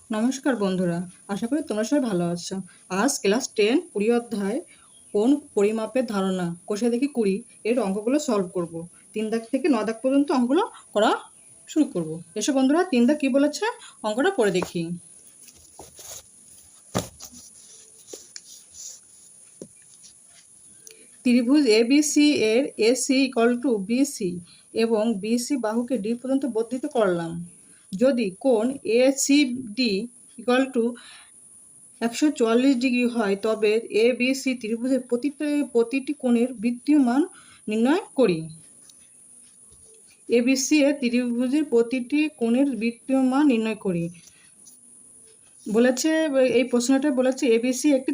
নমস্কার বন্ধুরা, আশা করি তোমরা সবাই ভালো আছো। আজ ক্লাস 10 20 অধ্যায় কোন পরিমাপের ধারণা কষে দেখি 20 এর অঙ্কগুলো সলভ করব। 3 দাগ থেকে 9 দাগ পর্যন্ত অঙ্কগুলো করা শুরু করব। এসো বন্ধুরা, 3 দাগ কি বলেছে অঙ্কটা পড়ে দেখি। ত্রিভুজ এবিসি এর এসি ইকুয়াল টু বিসি এবং বিসি বাহুকে ডি পর্যন্ত বর্ধিত করলাম। যদি কোণ এসিডি ইকুয়াল টু 144 ডিগ্রি হয়, তবে এ বি সি ত্রিভুজের প্রতিটি কোণের বৃত্তীয় মান নির্ণয় করি। এবিসি এর ত্রিভুজের প্রতিটি কোণের বৃত্তীয় মান নির্ণয় করি বলেছে। এই প্রশ্নটা বলেছে এবিসি একটি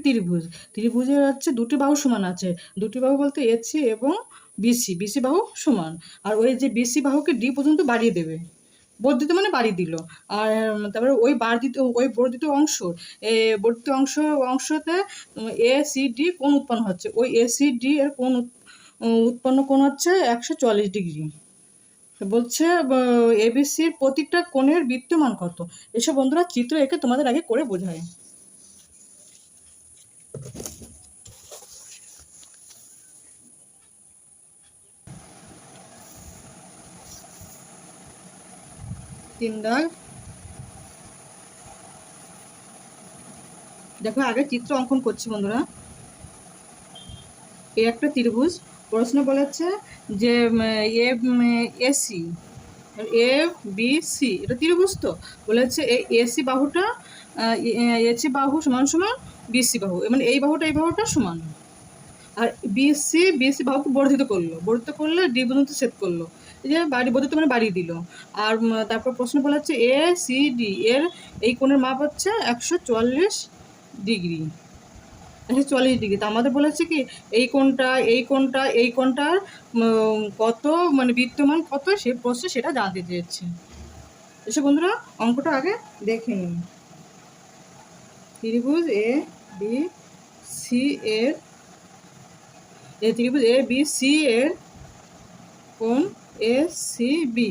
ত্রিভুজের হচ্ছে দুটি বাহু সমান আছে। দুটি বাহু বলতে এসি এবং বিসি বাহু সমান। আর ওই যে বিসি বাহুকে ডি পর্যন্ত বাড়িয়ে দেবে, বর্ধিত মানে বাড়িয়ে দিল। আর তারপরে ওই বর্ধিত অংশতে এ সি ডি কোণ উৎপন্ন হচ্ছে। ওই এ সি ডি এর উৎপন্ন কোণ হচ্ছে 144 ডিগ্রি। বলছে এবিসির প্রতিটা কোণের বৃত্তীয় মান কত। এসব বন্ধুরা চিত্র এঁকে তোমাদের আগে করে বোঝায়। তিন দাগ দেখো, আগে চিত্র অঙ্কন করছি বন্ধুরা। এই একটা ত্রিভুজ, প্রশ্ন বলেছে যে এসি এ বি সি এটা ত্রিভুজ, তো বলেছে এই এসি বাহুটা এসি বাহু সমান সমান বিসি বাহু, মানে এই বাহুটা সমান। আর বিসি বাহুকে বর্ধিত করলে ডি পর্যন্ত ছেদ করলো। এই যে বর্ধিত মানে বাড়িয়ে দিল। আর তারপর প্রশ্ন বলেছে এ সি ডি এর এই কোণের মাপ হচ্ছে 144 ডিগ্রি। 144 ডিগ্রি। তা আমাদের বলেছে কি এই কোণটার কত, মানে বৃত্তমান কত, সে প্রশ্নে সেটা জানতে চেয়েছে। এসে বন্ধুরা অঙ্কটা আগে দেখে নিন। ত্রিভুজ এ বি সি এর ত্রিভুজ এ বি সি এর কোণ এ সি বি,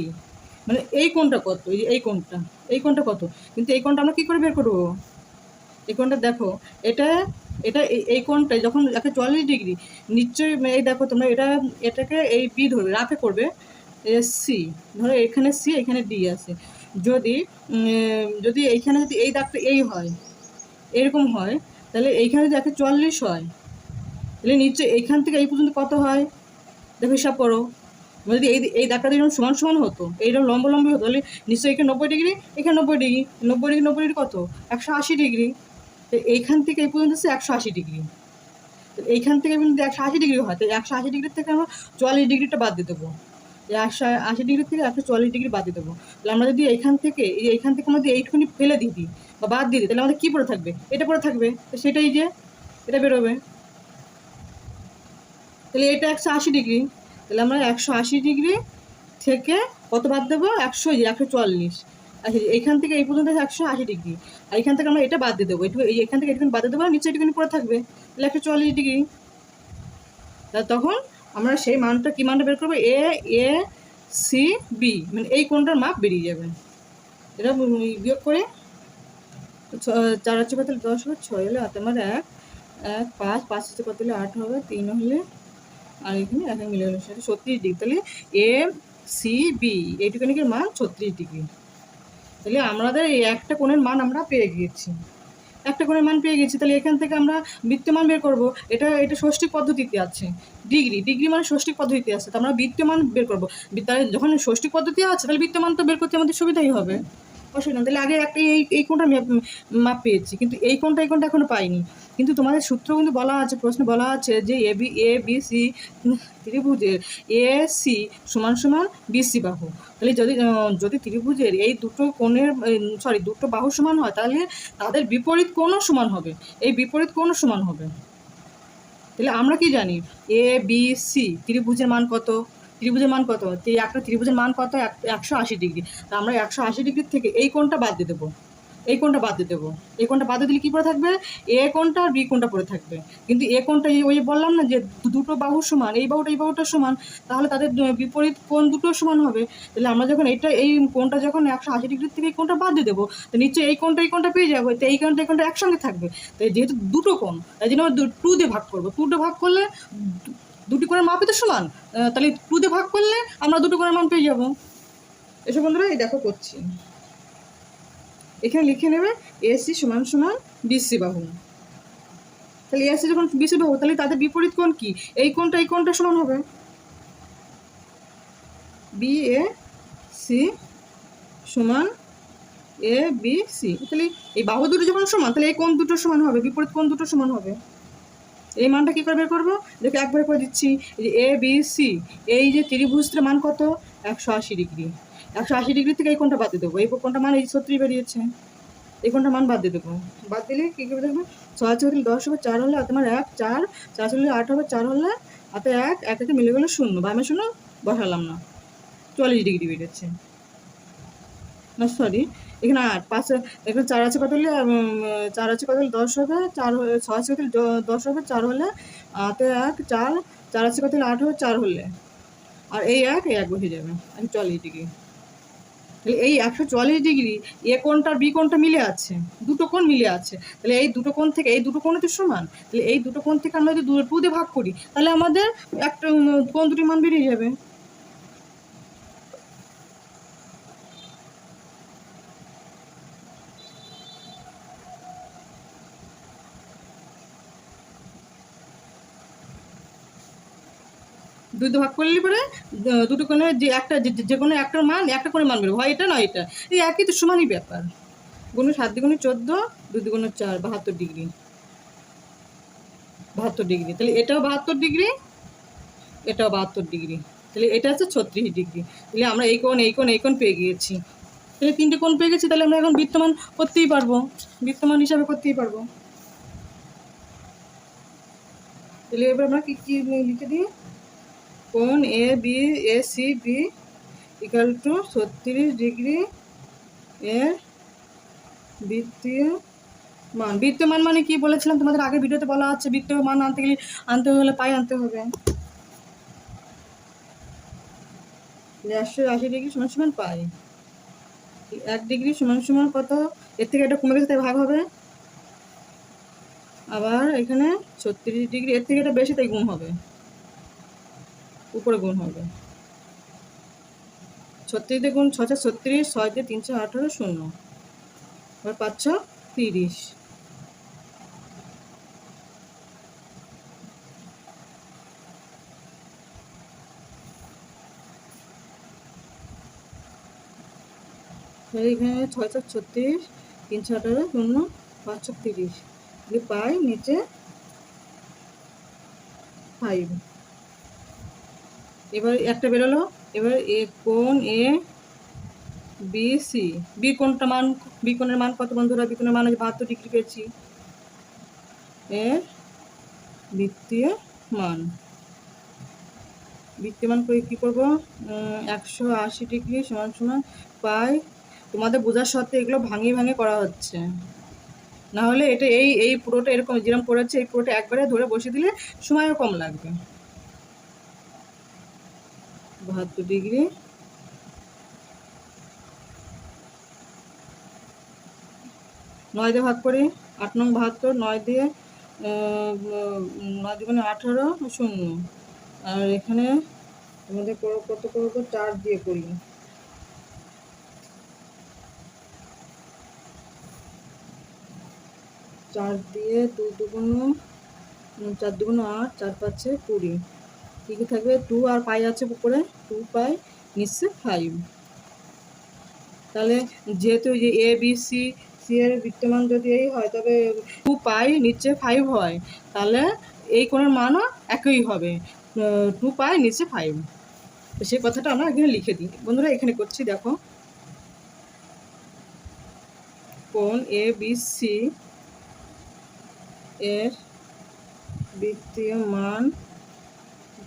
মানে এই কোণটা কত, এই কোণটা কত। কিন্তু এই কোণটা আমরা কি করে বের করবো? এই কোণটা দেখো, এটা এটা এই কোণটা যখন 144 ডিগ্রি, নিশ্চয়ই এই দেখো তোমরা এটাকে এই বি ধরবে, রাফে করবে সি, ধরো এখানে সি এখানে ডি আছে। যদি এইখানে যদি এই দাগটা এই হয়, এরকম হয়, তাহলে এইখানে যদি 144 হয়, তাহলে নিশ্চয়ই এইখান থেকে এই পর্যন্ত কত হয় দেখো, হিসাব করো। যদি এই দাগটা যদি সমান সমান হতো, এইরকম লম্বলম্বি হতো, তাহলে নিশ্চয়ই এখানে 90 ডিগ্রি, এখানে 90 ডিগ্রি কত 180 ডিগ্রি। তো এইখান থেকে এই পর্যন্ত হচ্ছে 180 ডিগ্রি। এইখান থেকে যদি 180 ডিগ্রি হয়, তো 180 ডিগ্রির থেকে আমরা 44 ডিগ্রিটা বাদ দিয়ে দেবো। 180 ডিগ্রি থেকে 144 ডিগ্রি বাদ দিয়ে দেবো। তাহলে আমরা যদি এইখান থেকে আমরা যদি এইটুকুনি ফেলে দিই বা বাদ দিয়ে দিই, তাহলে আমাদের কী পড়ে থাকবে? এটা পড়ে থাকবে। তো সেটাই যে এটা বেরোবে। তাহলে এটা 180 ডিগ্রি। তাহলে আমরা 180 ডিগ্রি থেকে কত বাদ দেবো? 140। আচ্ছা, এইখান থেকে এই পর্যন্ত 180 ডিগ্রি, আর এখান থেকে আমরা এটা বাদ দিয়ে দেবো। এখান থেকে এটুকুনি বাদ দিয়ে দেবো, নিচে এটুকুনি পড়ে থাকবে। তাহলে 140 ডিগ্রি। তখন আমরা সেই মানটা কি মানটা বের করবো? এ সি বি, মানে এই কোণটার মাপ বেরিয়ে যাবে। এটা বিয়োগ করে 4 হচ্ছে কত, 10 হবে, 6 হলে হাতে আমার 1 5 হচ্ছে কত হলে 8 হবে, 3 হলে আর এখানে একা মিলে হলো সেটা 36 ডিগ্রি। তাহলে এ সি বি এইটুকুনিকের মান 36 ডিগ্রি। তাহলে আমাদের এই একটা কোণের মান আমরা পেয়ে গিয়েছি। তাহলে এখান থেকে আমরা বৃত্তমান বের করবো। এটা ষষ্ঠিক পদ্ধতিতে আছে। ডিগ্রি মানে ষষ্ঠিক পদ্ধতিতে আছে, তো আমরা বৃত্তমান বের করবো। তাহলে যখন ষষ্ঠিক পদ্ধতি আছে, তাহলে বৃত্তমান তো বের করতে আমাদের সুবিধাই হবে, অসুবিধা। তাহলে আগে একটা এই কোণটা মাপ পেয়েছি, কিন্তু এই কোণটা এখনো পাইনি। কিন্তু তোমাদের সূত্র কিন্তু বলা আছে, প্রশ্নে বলা আছে যে এ বি সি ত্রিভুজের এ সি সমান সমান বিসি বাহু। তাহলে যদি ত্রিভুজের এই দুটো বাহু সমান হয়, তাহলে তাদের বিপরীত কোণও সমান হবে। এই বিপরীত কোণও সমান হবে। তাহলে আমরা কি জানি? এ বি সি ত্রিভুজের মান কত? একটা ত্রিভুজের মান কত? 180 ডিগ্রি। তা আমরা 180 ডিগ্রির থেকে এই কোণটা বাদ দিয়ে দেবো। এই কোণটা বাদ দিয়ে দেবো। এই কোণটা বাদ দিয়ে দিলে কী পড়ে থাকবে? এ কোণটা আর বি কোণটা পড়ে থাকবে। কিন্তু এ কোণটা ওই বললাম না যে দুটো বাহু সমান, এই বাহুটা সমান, তাহলে তাদের বিপরীত কোণ দুটো সমান হবে। তাহলে আমরা যখন এই কোণটা যখন 180 ডিগ্রির থেকে এই কোণটা বাদ দিয়ে দেবো, তো নিশ্চয়ই এই কোণটা পেয়ে যাবো। তো এই কোণটা একসঙ্গে থাকবে। তাই যেহেতু দুটো কোণ, তাই জন্য আমরা 2 দিয়ে ভাগ করবো। 2 দিয়ে ভাগ করলে দুটি কোণের মাপই তো সমান, তাহলে 2 দিয়ে ভাগ করলে আমরা দুটো কোণের মান পেয়ে যাবো। এসব বন্ধুরা এই দেখো করছি। এখানে লিখে নেবে এসি সমান সমান বিসি বাহু। তাহলে এসি যখন বিসি বাহু, তাহলে তাদের বিপরীত কোণ কি? এই কোণটা সমান হবে। বি এ সি সমান এ বি সি। তাহলে এই বাহু দুটো যখন সমান, তাহলে এই কোণ দুটো সমান হবে, বিপরীত কোণ দুটো সমান হবে। এই মানটা কী করে বের করবো? দেখে একবারে করে দিচ্ছি। এই যে এ বি সি, এই যে ত্রিভুজটার মান কত? 180 ডিগ্রি। 180 ডিগ্রি থেকে এই কোণটা বাদ দিয়ে দেবো। এই কোণটা মান এই 36 বেরিয়েছে। এই কোণটা মান বাদ দিয়ে দেবো। বাদ দিলে কী করবে দেখবে? 6 4 10 হবে, 4 হলে তোমার 1 4, 4 হলে 8 হবে, 4 হলে হাতে 1 1 মিলে গেলে 0, বামে 0 বসালাম না, 44 ডিগ্রি বেরিয়েছে। না সরি, এখানে 8 5, এখানে 4 আছে কত হলে 4 আছে কত হলে 10 হবে, 4 6 আছে কত হলে 10 হবে, 4 হলে হাতে 1 4, 4 আছে কত হলে 8 হবে, 4 হলে, আর এই 1 বসে যাবে 140 ডিগ্রি। তাহলে এই 144 ডিগ্রি এ কোণটা আর বি কোণটা মিলে আছে, দুটো কোণ মিলে আছে। তাহলে এই দুটো কোণ থেকে এই দুটো কোণ তো সমান। তাহলে এই দুটো কোণ থেকে আমরা যদি 2 দিয়ে ভাগ করি, তাহলে আমাদের একটা কোণ দুটির মান বেরিয়ে যাবে। দুই দিয়ে ভাগ করলে পরে দুটো কোণে যে একটা যে কোনো একটার মান একটা করে মান বেরোবে, হয় এটা নয় এটা, এই একই তো সমানই ব্যাপার। গুণ 7 দ্বিগুণে 14, 2 দ্বিগুণে 4, 72 ডিগ্রি। 72 ডিগ্রি, তাহলে এটাও 72 ডিগ্রি, এটাও 72 ডিগ্রি। তাহলে এটা হচ্ছে 36 ডিগ্রি। তাহলে আমরা এই কোণ পেয়ে গিয়েছি। তাহলে 3টে কোণ পেয়ে গেছি, তাহলে আমরা এখন বৃত্তমান করতেই পারবো, বৃত্তমান হিসাবে করতেই পারবো। তাহলে এবার আমরা কি লিখে দিই? কোণ A B A C B equal to 36 degree এর বৃত্তীয় মান। বৃত্তীয় মান মানে কি বলেছিলাম তোমাদের আগের ভিডিওতে বলা আছে, বৃত্তীয় মান আনতে হলে পাই আনতে হবে। 180 ডিগ্রি সমান সমান পাই। 1 ডিগ্রি সমান সমান কত? এর থেকে এটা কমে গেছে, তাই ভাগ হবে। আবার এখানে 36 ডিগ্রি, এর থেকে এটা বেশি, তাই গুণ হবে, উপরে গুণ হবে। 36 দিয়ে গুণ 6 36, 6 দিয়ে 318, 0, এবার 5 30। এখানে 6 36, 318, 0, 5 30 দিয়ে পাই নিচে 5। এবার একটা বেরোলো। এবার কোণ এ বি সি, বি কোণের মান কত বন্ধুরা? বি কোণের মান হচ্ছে 72 ডিগ্রি পেয়েছি। এর বৃত্তীয় মান করে কী করবো? 180 ডিগ্রি সমান সমান পাই। তোমাদের বোঝার সত্ত্বে এগুলো ভাঙিয়ে করা হচ্ছে, না হলে এটা এই পুরোটা এরকম যেরকম পড়েছে, এই পুরোটা একবারে ধরে বসিয়ে দিলে সময়ও কম লাগবে। 72 ডিগ্রি নয় দিয়ে ভাগ করি, 8 নং 72, 9 দিয়ে 9 দুগুণে 18, 0, আর এখানে আমাদের কত করবো? 4 দিয়ে করি। 4 দিয়ে 2 দুগুণ 4 দুগুণ 8, 4 5 20, কী থাকবে? 2 আর পাই আছে উপরে, 2 পাই, নিচে 5। তাহলে যেহেতু যে এ বি সি এর বৃত্তমান যদি এই হয়, তবে 2 পাই নিচে 5 হয়, তাহলে এই কোণের মানও একই হবে, 2 পাই নিচে 5। তো সেই কথাটা আমরা এখানে লিখে দিই বন্ধুরা। এখানে করছি দেখো, কোণ এ বি সি এর বৃত্তীয় মান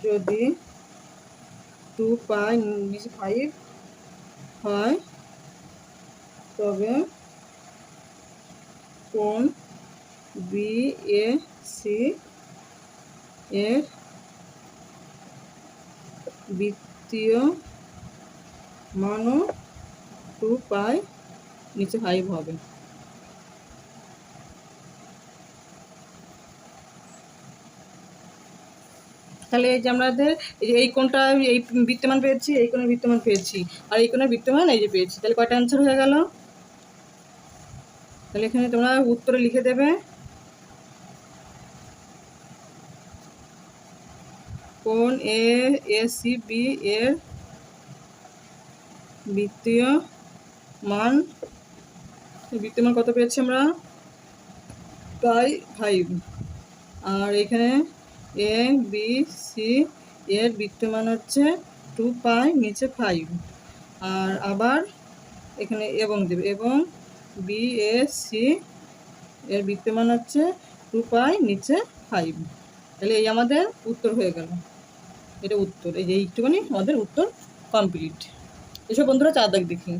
যদি 2 পাই নিচে 5 হয়, তবে কোণ বি এ সি এর বৃত্তীয় মানও 2π নিচে 5 হবে। তাহলে এই যে আমাদের এই কোণটা এই বৃত্তমান পেয়েছি, এই কোণের বৃত্তমান পেয়েছি, আর এই কোণের বৃত্তমান এই যে পেয়েছি। তাহলে কয়টা অ্যান্সার হয়ে গেল? তাহলে এখানে তোমরা উত্তরে লিখে দেবে কোণ এ সি বি এর বৃত্তীয় মান কত পেয়েছি আমরা? π5। আর এখানে এ বি সি এর বৃত্তমান হচ্ছে 2π নিচে 5। আর আবার এখানে এবং দেবে, এবং বি এ সি এর বৃত্তমান হচ্ছে 2π নিচে 5। তাহলে এই আমাদের উত্তর হয়ে গেল। এটা উত্তর, এই যে একটুখানি আমাদের উত্তর কমপ্লিট। এসব বন্ধুরা 4 দাগ দেখি।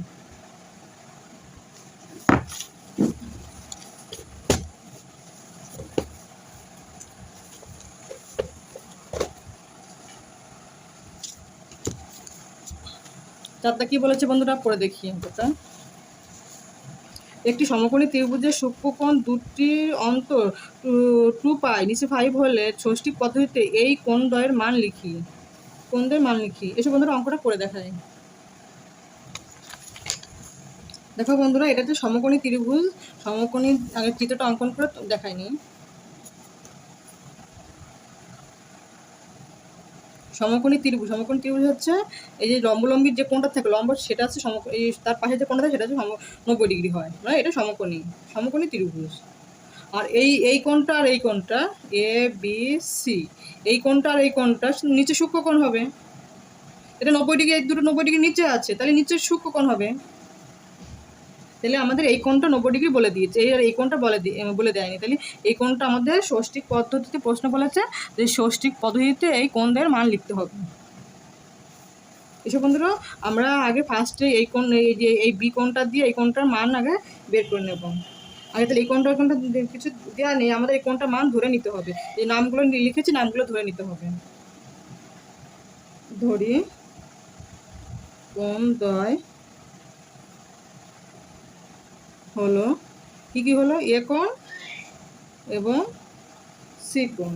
চারটা কি বলেছে বন্ধুরা পড়ে দেখি অঙ্কটা। একটি সমকোণী ত্রিভুজের সূক্ষ্মকোণ দুটির অন্তর 2π নিচে 5 হলে ষষ্ঠী পদ্ধতিতে এই কোণদ্বয়ের মান লিখি। কোণদ্বয়ের মান লিখি। এসব বন্ধুরা অঙ্কটা করে দেখায়। দেখো বন্ধুরা, এটা হচ্ছে সমকোণী ত্রিভুজ। সমকোণী আগে চিত্রটা অঙ্কন করে দেখায়নি। সমকোণী ত্রিভুজ হচ্ছে এই যে লম্বলম্বির যে কোণটা থাকে, লম্ব সেটা হচ্ছে এই তার পাশে যে কোণটা থাকে সেটা হচ্ছে 90 ডিগ্রি হয়, মানে এটা সমকোণী ত্রিভুজ। আর এই কোণটা আর এই কোণটা এ বি সি, এই কোণটা আর এই কোণটা নিচে সূক্ষ্মকোণ হবে। এটা 90 ডিগ্রি, এই দুটো 90 ডিগ্রি নিচে আছে, তাহলে নিচে সূক্ষ্মকোণ হবে। তাহলে আমাদের এই কোণটা 90 ডিগ্রি বলে দিয়েছে, এই কোণটা বলে দেয়নি। তাহলে এই কোণটা আমাদের ষষ্ঠিক পদ্ধতিতে প্রশ্ন বলেছে যে ষষ্ঠিক পদ্ধতিতে এই কোণদের মান লিখতে হবে। এসব বন্ধুরা আমরা আগে ফার্স্টে এই কোণ, এই যে এই বি কোণটা দিয়ে এই কোণটার মান আগে বের করে নেব আগে। তাহলে এই কোণটা কিছু দেওয়া নেই, আমাদের এই কোণটার মান ধরে নিতে হবে। এই নামগুলো লিখেছি, নামগুলো ধরে নিতে হবে। ধরি কোণদ্বয় হলো কি হলো? এ কোণ এবং সি কোণ।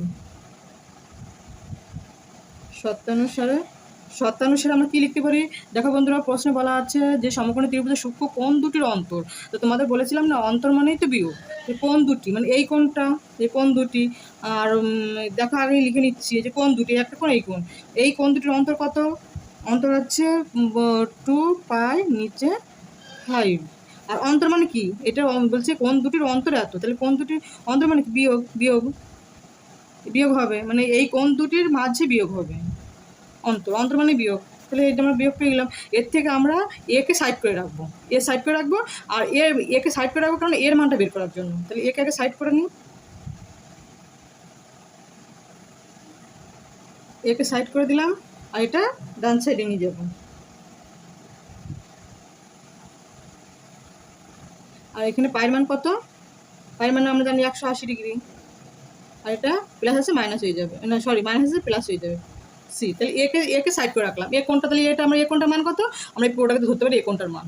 শর্তানুসারে আমরা কি লিখতে পারি? দেখো বন্ধুরা, প্রশ্নে বলা আছে যে সমকোণী ত্রিভুজের সূক্ষ্ম কোণ দুটির অন্তর। তো তোমাদের বলেছিলাম না, অন্তর মানেই তো বিয়োগ। কোণ দুটি মানে এই কোণটা, এই কোণ দুটি। আর দেখো আগে লিখে নিচ্ছি যে কোণ দুটি, একটা কোণ, এই কোণ দুটির অন্তর কত? অন্তর হচ্ছে 2π নিচে 5। আর অন্তর মানে কি? এটা বলছে কোণ দুটির অন্তর এত, তাহলে কোণ দুটির অন্তর মানে কি? বিয়োগ হবে, মানে এই কোণ দুটির মাঝে বিয়োগ হবে। অন্তর মানে বিয়োগ। তাহলে এটা আমরা বিয়োগ পেয়ে গেলাম। এর থেকে আমরা একে সাইড করে রাখবো, আর একে সাইড করে রাখবো কারণ এর মানটা বের করার জন্য। তাহলে একে আগে সাইড করে নিই, একে সাইড করে দিলাম, আর এটা ডান সাইডে নিয়ে যাব। আর এখানে পায়ের মান কত? পায়ের মান আমরা জানি 180 ডিগ্রি। আর এটা প্লাস আছে মাইনাস হয়ে যাবে, না সরি, মাইনাস আছে প্লাস হয়ে যাবে সি। তাহলে একে সাইড করে রাখলাম। এ কোণটা, তাহলে এটা আমরা এ কোণটার মান কত? আমরা এই পুরোটাকে ধরতে পারি এ কোণটার মান।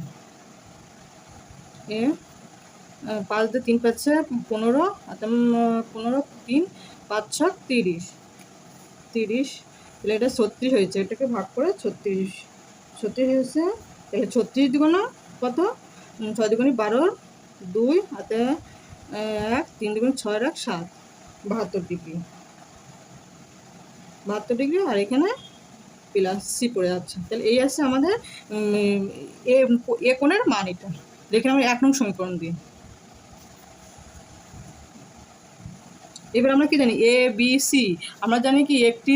5 দিয়ে 3 পাচ্ছে 15, 15 3 5 6 30। তাহলে এটা 36 হয়েছে, এটাকে ভাগ করে 36 হয়েছে। তাহলে 36 দুগুণ কত? 6 দুগুণ 12, 2 হাতে 1, 3 দুগুণ 6 রাখ 7, 72 ডিগ্রি। আর এখানে প্লাস সি পড়ে যাচ্ছে। তাহলে এই আসছে আমাদের এ কোণের মান। এটা দেখে আমরা 1 নং সমীকরণ দিয়ে। এবার আমরা কি জানি? এ বি সি আমরা জানি কি একটি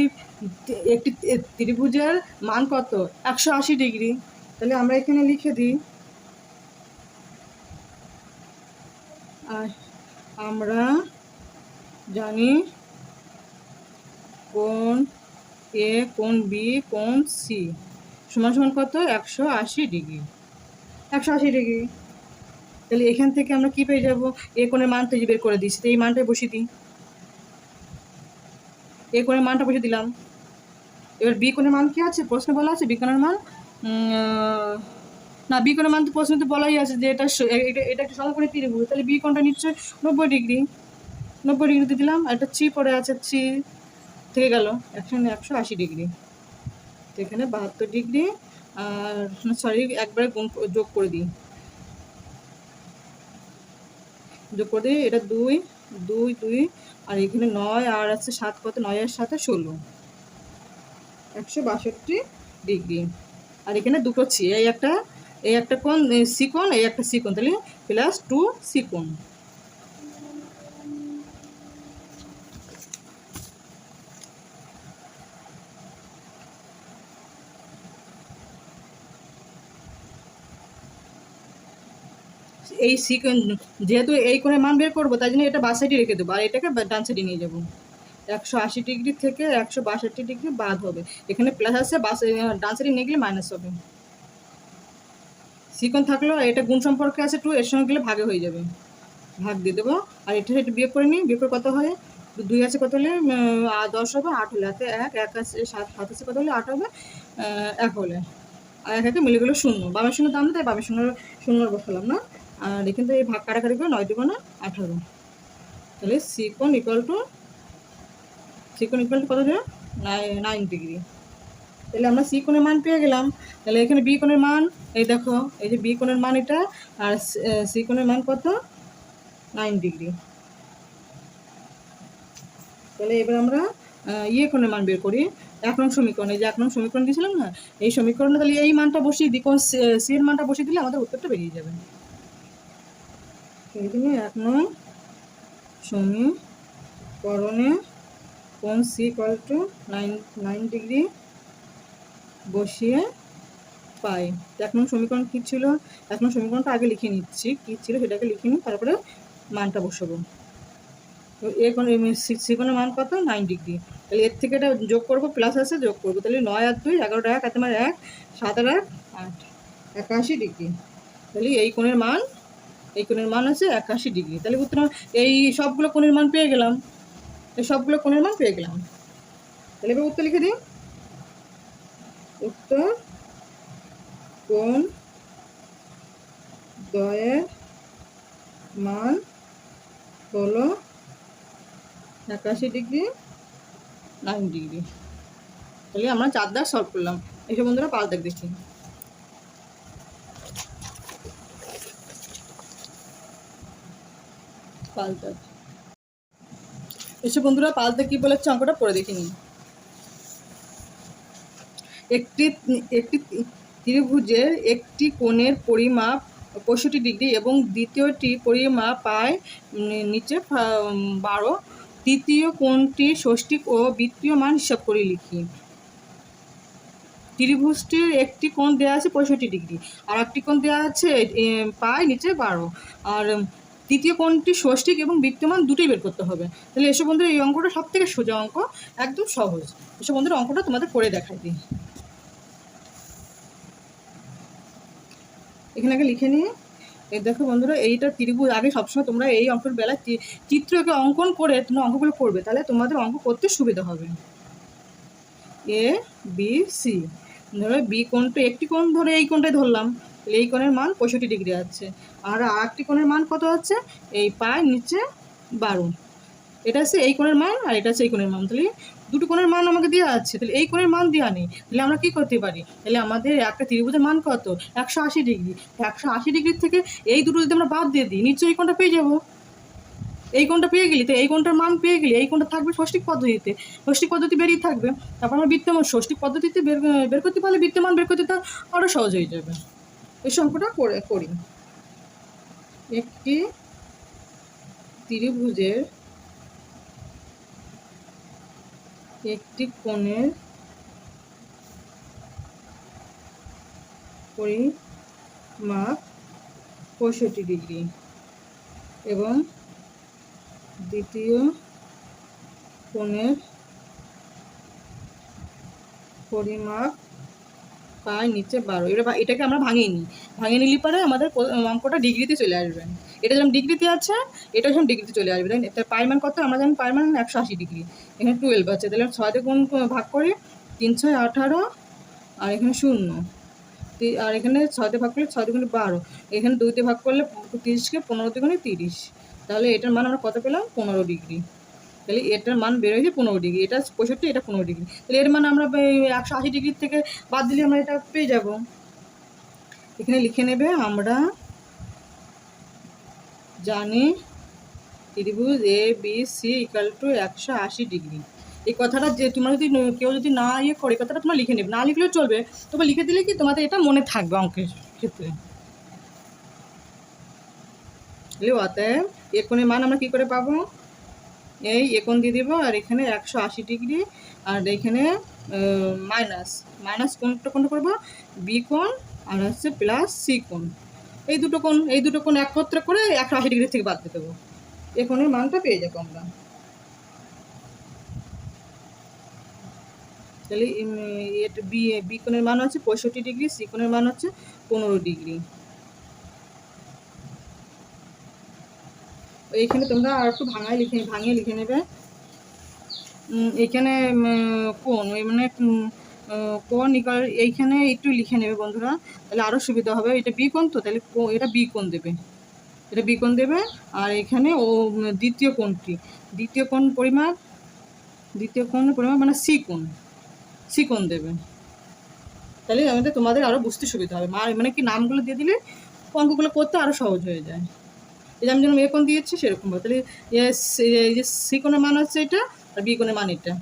ত্রিভুজের মান কত? 180 ডিগ্রি। তাহলে আমরা এখানে লিখে দিই, আর আমরা জানি কোণ এ, কোণ বি, কোণ সি সমান কত? 180 ডিগ্রি। তাহলে এখান থেকে আমরা কি পেয়ে যাব, এ কোণের মান তো বের করে দিচ্ছি, তো এই মানটাই বসিয়ে দিই, এ কোণের মানটা বসিয়ে দিলাম। এবার বি কোণের মান কি আছে, প্রশ্নে বলা আছে বি কোণের মান, না বি কোণের মান তো প্রশ্নে তো বলাই আছে যে এটা এটা একটা সমকোণী ত্রিভুজ, তাহলে বি কোণটা নিশ্চয়ই 90 ডিগ্রি, 90 ডিগ্রিতে দিলাম। আর একটা থ্রি পড়ে আছে, থ্রি থেকে গেল 180 ডিগ্রি, তো এখানে 72 ডিগ্রি। আর সরি একবারে যোগ করে দিই, এটা 2 2 2, আর এখানে 9 আর আছে 7, কত 9 আর 7 16, 162 ডিগ্রি। আর এখানে দুটো ছি, এই একটা কোণ সি কোণ, এই একটা সি কোণ, তাহলে +2 সি কোণ। এই সি কোণ, যেহেতু এই কোণের মান বের করবো তাই জন্য এটা বাঁ সাইডে রেখে দেবো, আর এটাকে ডান সাইডে নিয়ে যাবো। 180 ডিগ্রি থেকে 162 ডিগ্রি বাদ হবে, এখানে প্লাস আছে, ডান সাইডে নিয়ে গেলে মাইনাস হবে। সিকোণ থাকলো, এটা গুণ সম্পর্কে আছে 2, এর সঙ্গে গেলে ভাগে হয়ে যাবে, ভাগ দিয়ে দেবো। আর এটা বিয়োগ করে নিই, বিয়োগ করে কত হয়, 2 আছে কত হলে 10 হবে, 8 হলে, হাতে 1 আছে 7 আছে কত হলে 8 হবে, 1 হলে, আর 1 মিলে গেলো 0, বামের শূন্য দাম তাই বামের শূন্য বসালাম না। আর এখান থেকে ভাগ কাটাকাটি করে 9 2 18, তাহলে সিকোণ ইকুয়াল টু কত দেবে, 9 ডিগ্রি। তাহলে আমরা সি কোণের মান পেয়ে গেলাম। তাহলে এখানে বি কোণের মান, এই দেখো এই যে বি কোণের মান এটা, আর সি কোণের মান কত, 9 ডিগ্রি। তাহলে এবার আমরা ইয়ে কোণের মান বের করি, 1 নং সমীকরণ, এই যে 1 নং সমীকরণ দিয়েছিলাম না, এই সমীকরণে তাহলে এই মানটা বসিয়ে দিই, কোন সি এর মানটা বসিয়ে দিলে আমাদের উত্তরটা বেরিয়ে যাবে। এই জন্য 1 নং সমীকরণে কোণ সি ইকুয়াল টু 9 ডিগ্রি বসিয়ে পাই। 1 নং সমীকরণ কী ছিল, 1 নং সমীকরণটা আগে লিখে নিচ্ছি, কী ছিল সেটাকে লিখে নিই, তারপরে মানটা বসাবো। তো সি কোণের মান কত, 9 ডিগ্রি। তাহলে এর থেকে এটা যোগ করবো, প্লাস আছে যোগ করবো, তাহলে 9 আর 2 11, 1 আমার 1, 7 আর 1 8, 81 ডিগ্রি। তাহলে এই কোণের মান আছে 81 ডিগ্রি। তাহলে উত্তর, এই সবগুলো কোণের মান পেয়ে গেলাম, তাহলে এবার উত্তর লিখে দিই, উত্তর কোণ দ্বয়ের মান হলো 81 ডিগ্রি, 9 ডিগ্রি। তাহলে আমরা 4 দাগ সলভ করলাম। এসব বন্ধুরা 5 দাগ দেখি, 5 দাগ এসব বন্ধুরা 5 দাগ কি বলেছে অঙ্কটা পড়ে দেখে নিই। একটি ত্রিভুজের একটি কোণের পরিমাপ 65 ডিগ্রি এবং দ্বিতীয়টি পরিমাপ পায় নিচে 12, তৃতীয় কোণটির ষষ্ঠিক ও বৃত্তীয় মান হিসাব করে লিখি। ত্রিভুজটির একটি কোণ দেওয়া আছে 65 ডিগ্রি, আর একটি কোণ দেওয়া আছে পায় নিচে 12, আর তৃতীয় কোণটি ষষ্ঠিক এবং বৃত্তীয় মান দুটোই বের করতে হবে। তাহলে এসব বন্ধুরা এই অঙ্কটা সব থেকে সোজা অঙ্ক, একদম সহজ। এসব বন্ধুরা অঙ্কটা তোমাদের করে দেখাই দিই, এখানে আগে লিখে নিয়ে, এই দেখো বন্ধুরা এইটা ত্রিভুজ, আগে সবসময় তোমরা এই অঙ্কের বেলায় চিত্রকে অঙ্কন করে তোমরা অঙ্কগুলো করবে, তাহলে তোমাদের অঙ্ক করতে সুবিধা হবে। এ বি সি, ধরো বি কোণটা, একটি কোণ ধরে এই কোণটাই ধরলাম, তাহলে এই কোণের মান 65 ডিগ্রি আছে, আর আরেকটি কোণের মান কত আছে, এই পায় নিচে 12, এটা হচ্ছে এই কোণের মান, আর এটা হচ্ছে এই কোণের মান। তাহলে দুটো কোণের মান আমাকে দেওয়া আছে, তাহলে এই কোণের মান দেওয়া নেই, তাহলে আমরা কী করতে পারি, তাহলে আমাদের একটা ত্রিভুজের মান কত, 180 ডিগ্রি। 180 ডিগ্রির থেকে এই দুটো যদি আমরা বাদ দিয়ে দিই, নিশ্চয়ই এই কোণটা পেয়ে যাবো। এই কোণটা পেয়ে গেলি, তো এই কোণটার মান পেয়ে গেলি, এই কোণটা থাকবে ষষ্ঠিক পদ্ধতি বেরিয়ে থাকবে, তারপর আমরা বৃত্তমান ষষ্ঠিক পদ্ধতিতে বের করতে পারলে বৃত্তমান বের করতে আরও সহজ হয়ে যাবে। এই অঙ্কটা করি। একটি ত্রিভুজের একটি কোণের পরিমাপ 65 ডিগ্রি এবং দ্বিতীয় কোণের পরিমাপ পাই নিচে 12। এবার এটাকে আমরা ভাঙিয়ে নিই, ভাঙিয়ে নিলে পরে আমাদের অঙ্কটা ডিগ্রিতে চলে আসবে। এটা যেমন ডিগ্রিতে আছে, এটা যেমন ডিগ্রিতে চলে আসবে। তাই এটা পাই মান কত? আমরা জানি পাই মান 180 ডিগ্রি। এখানে 12 আছে, তাহলে 6 দিয়ে গুণ ভাগ করি, 3 6 18, আর এখানে 0, আর এখানে 6 দিয়ে ভাগ করলে 6 দুগুণে 12, এখানে 2 দিয়ে ভাগ করলে 30কে 15 দুগুণে 30, তাহলে এটার মান আমরা কত পেলাম? 15 ডিগ্রি। তাহলে এটার মান বেরোয় 15 ডিগ্রি, এটা 65, এটা 15 ডিগ্রি। তাহলে এর মান আমরা 180 ডিগ্রির থেকে বাদ দিলে আমরা এটা পেয়ে যাব। এখানে লিখে নেবে, আমরা জানি ত্রিভুজ A B C equal to 180 degree. এই কথাটা যে তোমরা যদি কেউ যদি না করে কথাটা তোমরা লিখে নেবে, না লিখলেও চলবে, তবে লিখে দিলে কি তোমাদের এটা মনে থাকবে অঙ্কের ক্ষেত্রে। অতএব এ কোণের মান আমরা কী করে পাবো? এই এ কোণ দিয়ে দেবো, আর এখানে 180 ডিগ্রি, আর এখানে মাইনাস কোণটা করবো বি কোণ, আর হচ্ছে প্লাস সি কোণ। এই দুটো কোণ একত্রে করে 180 ডিগ্রি থেকে বাদ দিয়ে দেবো, এ কোণের মানটা পেয়ে যাবো আমরা। তাহলে বি কোণের মান হচ্ছে 65 ডিগ্রি, সি কোণের মান হচ্ছে 15 ডিগ্রি। এইখানে তোমরা আর একটু ভাঙিয়ে লিখে নেবে। এখানে কোণ মানে কোণ ইকুয়াল, এইখানে একটু লিখে নেবে বন্ধুরা, তাহলে আরও সুবিধা হবে। এটা বি কোণ, তো তাহলে এটা বি কোণ দেবে, এটা বি কোণ দেবে। আর এখানে দ্বিতীয় কোণের পরিমাপ মানে সি কোণ দেবে। তাহলে আমাদের তোমাদের আরও বুঝতে সুবিধা হবে, মানে কি নামগুলো দিয়ে দিলে অঙ্কগুলো করতে আরও সহজ হয়ে যায়। এই যে আমি যেরকম এ কোণ দিয়েছি সেরকমভাবে, তাহলে এই যে সি কোণের মান হচ্ছে এটা, আর বি কোণের মান এটা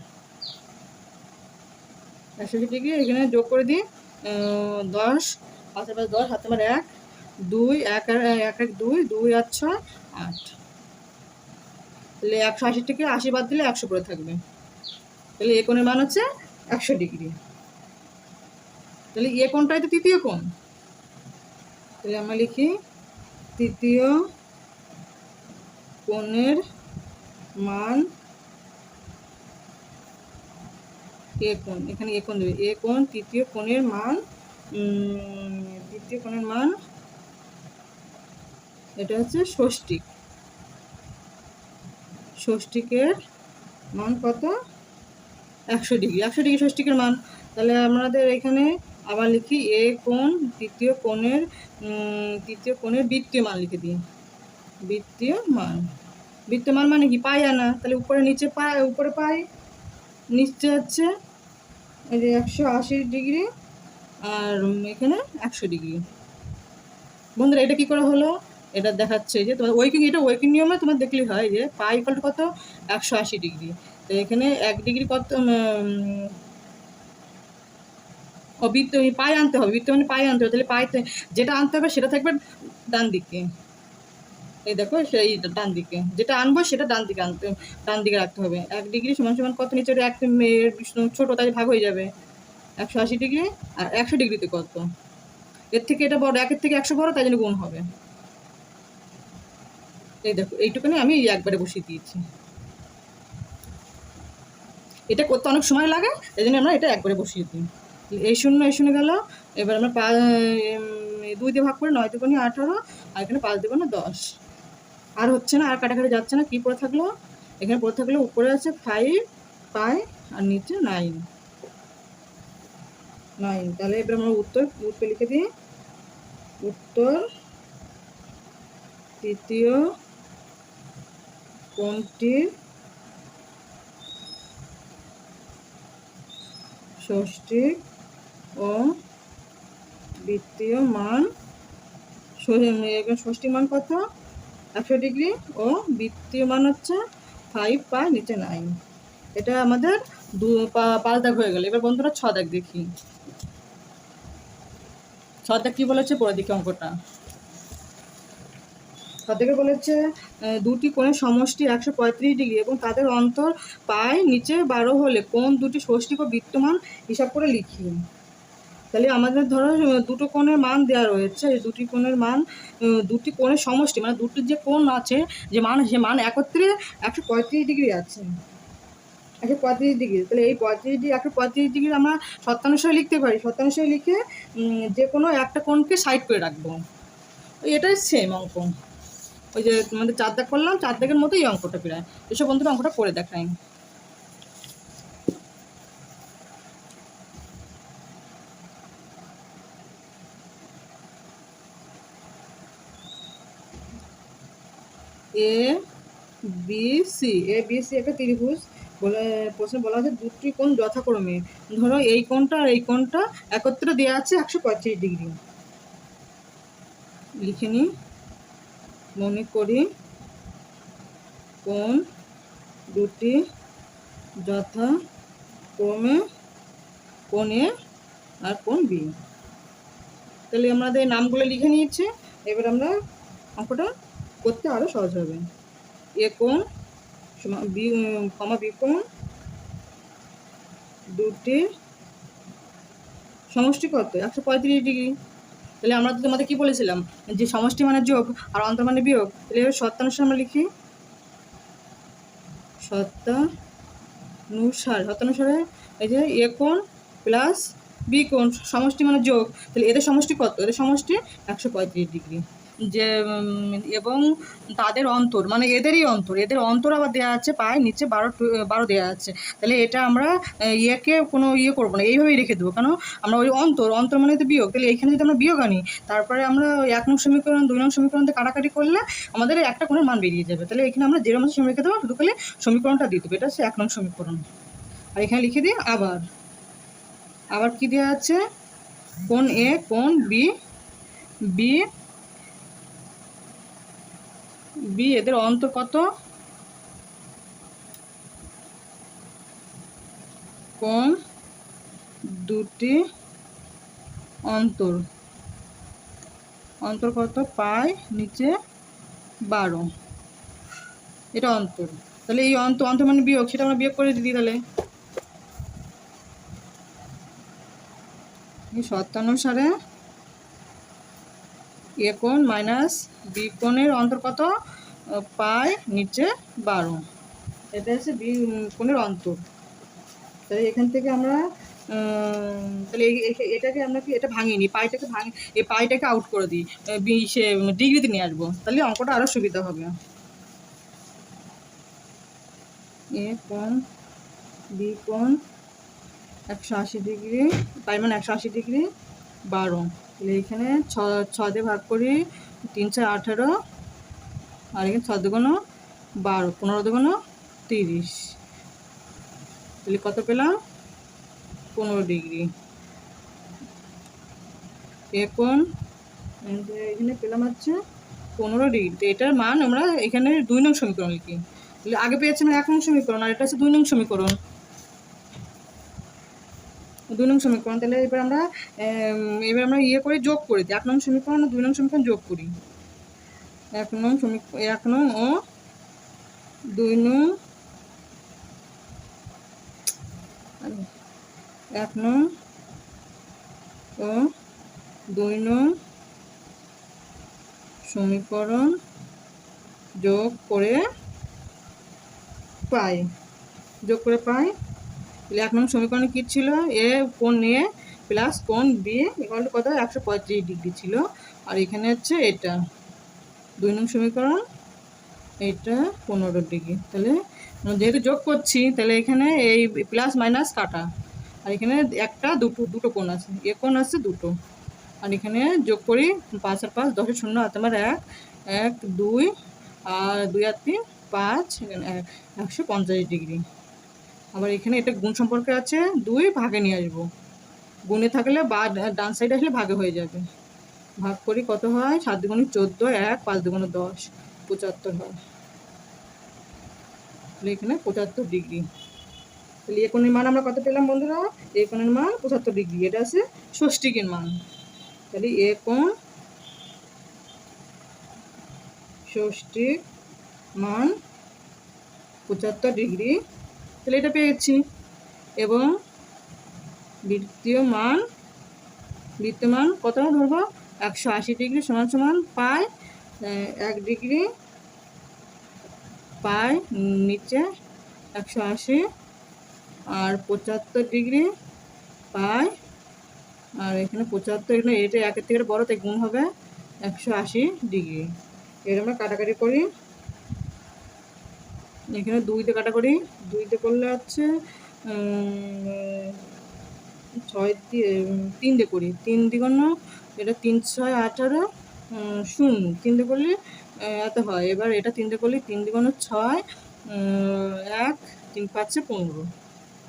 180 ডিগ্রি। এখানে যোগ করে দিই 10, 5 আর 5 10, 7 আর 1 2, 1 আর 1 2, 2 আর 6 8। তাহলে 180 থেকে 80 বাদ দিলে 100 করে থাকবে। তাহলে এ কোণের মান হচ্ছে 100 ডিগ্রি। তাহলে এ কোণটাই তো তৃতীয় কোণ, তাহলে আমরা লিখি তৃতীয় কোণের মান এ কোণ। এখানে এ কোণ দেবে, এ কোণ তৃতীয় কোণের মান এটা হচ্ছে ষষ্ঠিকের মান কত? 100 ডিগ্রি। 100 ডিগ্রি ষষ্ঠিকের মান। তাহলে আমাদের এখানে আবার লিখি এ কোণ তৃতীয় কোণের বৃত্তীয় মান লিখে দিই। বৃত্তীয় মান মানে কি? পাই আনা। তাহলে উপরে পাই, নিচে হচ্ছে এই যে 180 ডিগ্রি, আর এখানে 100 ডিগ্রি। বন্ধুরা এটা কী করে হলো? এটা দেখাচ্ছে যে তোমার ওয়ার্কিং নিয়মে তোমার দেখলেই হয় যে পাই ইকুয়াল টু কত? 180 ডিগ্রি। তো এখানে 1 ডিগ্রি কত? পাই আনতে হবে, বৃত্ত মানে পাই আনতে হবে। তাহলে পাইতে যেটা আনতে হবে সেটা থাকবে ডান দিকে। এই দেখো, সেই ডান দিকে যেটা আনবো সেটা ডান দিকে রাখতে হবে। 1 ডিগ্রি সমান কত? নিচে 1 ছোটো, তাই ভাগ হয়ে যাবে 180 ডিগ্রি, আর 100 ডিগ্রিতে কত? এর থেকে এটা বড়, 1-এর থেকে 100 বড়, তাই জন্য গুণ হবে। এই দেখো, এইটুকুনি আমি একবারে বসিয়ে দিয়েছি। এটা করতে অনেক সময় লাগে, এই জন্য আমরা এটা একবারে বসিয়ে দিই। এই শূন্য গেল। এবার আমরা 2 দিয়ে ভাগ করে 9 দুগুণে 18, আর এখানে 5 দুগুণে 10। আর হচ্ছে না, আর কাটাকাটি যাচ্ছে না। কী পড়ে থাকলো? এখানে পড়ে থাকলো উপরে আছে 5 পাই, আর নিচে 9। তাহলে এবার আমরা উত্তর লিখে দিই। উত্তর তৃতীয় কোণটির ষষ্ঠিক ও বৃত্তীয় মান, ষষ্ঠিক মান কত? 100 ডিগ্রি, ও বৃত্তীয় মান হচ্ছে 5 পাই, নিচে 9। এটা আমাদের 5 দাগ হয়ে গেল। এবার বন্ধুরা 6 দাগ দেখি। 6 দাগ কী বলেছে পরে দেখি অঙ্কটা। 6 দাগে বলেছে দুটি কোণের সমষ্টি 135 ডিগ্রি এবং তাদের অন্তর পাই নিচে 12 হলে কোণ দুটি ষষ্ঠিক ও বৃত্তমান হিসাব করে লিখি। তাহলে আমাদের ধরো দুটো কোণের মান দেওয়া রয়েছে। এই দুটি কোণের সমষ্টি মানে দুটি যে কোণ আছে, যে মান একত্রে 135 ডিগ্রি আছে। 135 ডিগ্রি। তাহলে এই 135 ডিগ্রি আমরা শতাংশে লিখতে পারি। শতাংশে লিখে যে কোনো একটা কোণকে সাইড করে রাখবো। এটাই সেম অঙ্ক। ওই যে তোমাদের 4 দাগ করলাম, 4 দাগের মতো এই অঙ্কটা প্রায়। এসব বন্ধুরা অঙ্কটা করে দেখাই। এ বি সি একটা ত্রিভুজ। বলে প্রশ্নে বলা আছে দুটি কোণ যথাক্রমে, ধরো এই কোণটা আর এই কোণটা একত্রে দেওয়া আছে 135 ডিগ্রি। লিখে নিই। মনে করি কোণ দুটি যথাক্রমে কোণ এ আর কোণ বি। তাহলে আমাদের নামগুলো লিখে নিয়েছি। এবার আমরা অঙ্কটা করতে আরও সহজ হবে। এ কোণ বি বি কোণ দুটি সমষ্টি কত? 135 ডিগ্রি। তাহলে আমরা তো তোমাদের কী বলেছিলাম যে সমষ্টি মানে যোগ আর অন্তর মানে বিয়োগ। তাহলে এবার শতাংশ আমরা লিখি। শতানুসারে এই যে এ কোণ প্লাস বি কোণ সমষ্টি মানে যোগ। তাহলে এদের সমষ্টি কত? এদের সমষ্টি 135 ডিগ্রি। যে এবং তাদের অন্তর মানে এদের অন্তর আবার দেওয়া আছে পায় নিচে 12 দেওয়া আছে। তাহলে এটা আমরা ইয়েকে কোনো ইয়ে করবো না, এইভাবেই রেখে দেবো। কেন আমরা ওই অন্তর মানে তো বিয়োগ। তাহলে এইখানে যদি আমরা বিয়োগ আনি, তারপরে আমরা ওই 1 নং সমীকরণ 2 নং সমীকরণতে কাটাকাটি করলে আমাদের একটা কোণের মান বেরিয়ে যাবে। তাহলে এখানে আমরা যেরকম আছে সেরকম রেখে দেবো, শুধু খালি সমীকরণটা দিয়ে দেবো। এটা হচ্ছে 1 নং সমীকরণ। আর এখানে লিখে দিই আবার কি দেওয়া আছে? কোণ এ কোণ বি বি এদের অন্তর কত? কোণ দুটি অন্তর কত? পায় নিচে 12। এটা অন্তর। তাহলে এই অন্তর মানে বিয়োগ, সেটা আমরা বিয়োগ করে দিই। তাহলে শতানুসারে এ কোণ মাইনাস বি কোণের অন্তর কত? পায় নিচে 12। এটা হচ্ছে বি কোণের অন্তর। তাহলে এখান থেকে আমরা তাহলে এটাকে আমরা কি এটা ভাঙিয়ে নিই, এই পাইটাকে আউট করে দিই, সে ডিগ্রিতে নিয়ে আসবো। তাহলে অঙ্কটা আরও সুবিধা হবে। এ কোণ বি কোণ 180 ডিগ্রি, পাই মানে 180 ডিগ্রি 12। তাহলে এখানে 6 দিয়ে ভাগ করি, 3 4 18, আর এখানে 6 দুগুণ 12, 15 দুগুণ 30। তাহলে কত পেলাম? 15 ডিগ্রি। এখন এখানে পেলাম হচ্ছে 15 ডিগ্রি। তো এটার মান আমরা এখানে 2 নং সমীকরণ লিখি। তাহলে আগে পেয়েছিলাম 1 নং সমীকরণ, আর এটা হচ্ছে 2 নং সমীকরণ। 2 নং সমীকরণ। তাহলে এবার আমরা ইয়ে করে যোগ করে দিই। 1 নং সমীকরণ আর 2 নং সমীকরণ যোগ করি। 1 নং ও 2 নং 1 নং ও 2 নং সমীকরণ যোগ করে পাই। তাহলে 1 নং সমীকরণে কী ছিল? কোণ এ প্লাস কোণ বি ইকুয়াল টু কত? 135 ডিগ্রি ছিল। আর এখানে হচ্ছে এটা 2 নং সমীকরণ, এটা 15 ডিগ্রি। তাহলে যেহেতু যোগ করছি, তাহলে এখানে এই প্লাস মাইনাস কাটা, আর এখানে একটা দুটো কোণ আছে, এ কোণ আছে দুটো। আর এখানে যোগ করি 5 আর 5 10 শূন্য, আর তোমার 1 1 2 আর 2 আর 3 5, 150 ডিগ্রি। আবার এখানে এটা গুণ সম্পর্কে আছে, 2 ভাগে নিয়ে আসবো। গুণে থাকলে বা ডান সাইডে আসলে ভাগে হয়ে যাবে। ভাগ করি, কত হয়? 7 দুগুণ 14, 1 5 দুগুণ 10, 75 হয়। তাহলে এখানে 75 ডিগ্রি। তাহলে এ কোণের মান আমরা কত পেলাম বন্ধুরা? এ কোণের মান 75 ডিগ্রি। এটা আছে ষষ্ঠীকের মান। তাহলে এ কোণ ষষ্ঠীক মান 75 ডিগ্রি। তাহলে এটা পেয়েছি। এবং বৃত্তীয় মান কত ধরবো? 180 ডিগ্রি সমান সমান পাই 1 ডিগ্রি পাই নিচে 180 আর 75 ডিগ্রি পাই, আর এখানে 75, এখানে এটা 1-এর থেকে বড়, তাই গুণ হবে 180 ডিগ্রি। এর আমরা কাটাকাটি করি, এখানে 2 দিয়ে কাটা করি, 2 দিয়ে করলে হচ্ছে 6 দিয়ে 3 দিয়ে করি, 3 × এটা 3 × 6 = 18, 0 3 দিয়ে করলে এত হয়। এবার এটা 3 দিয়ে করলে 3 × 6 1 3 × 5 = 15,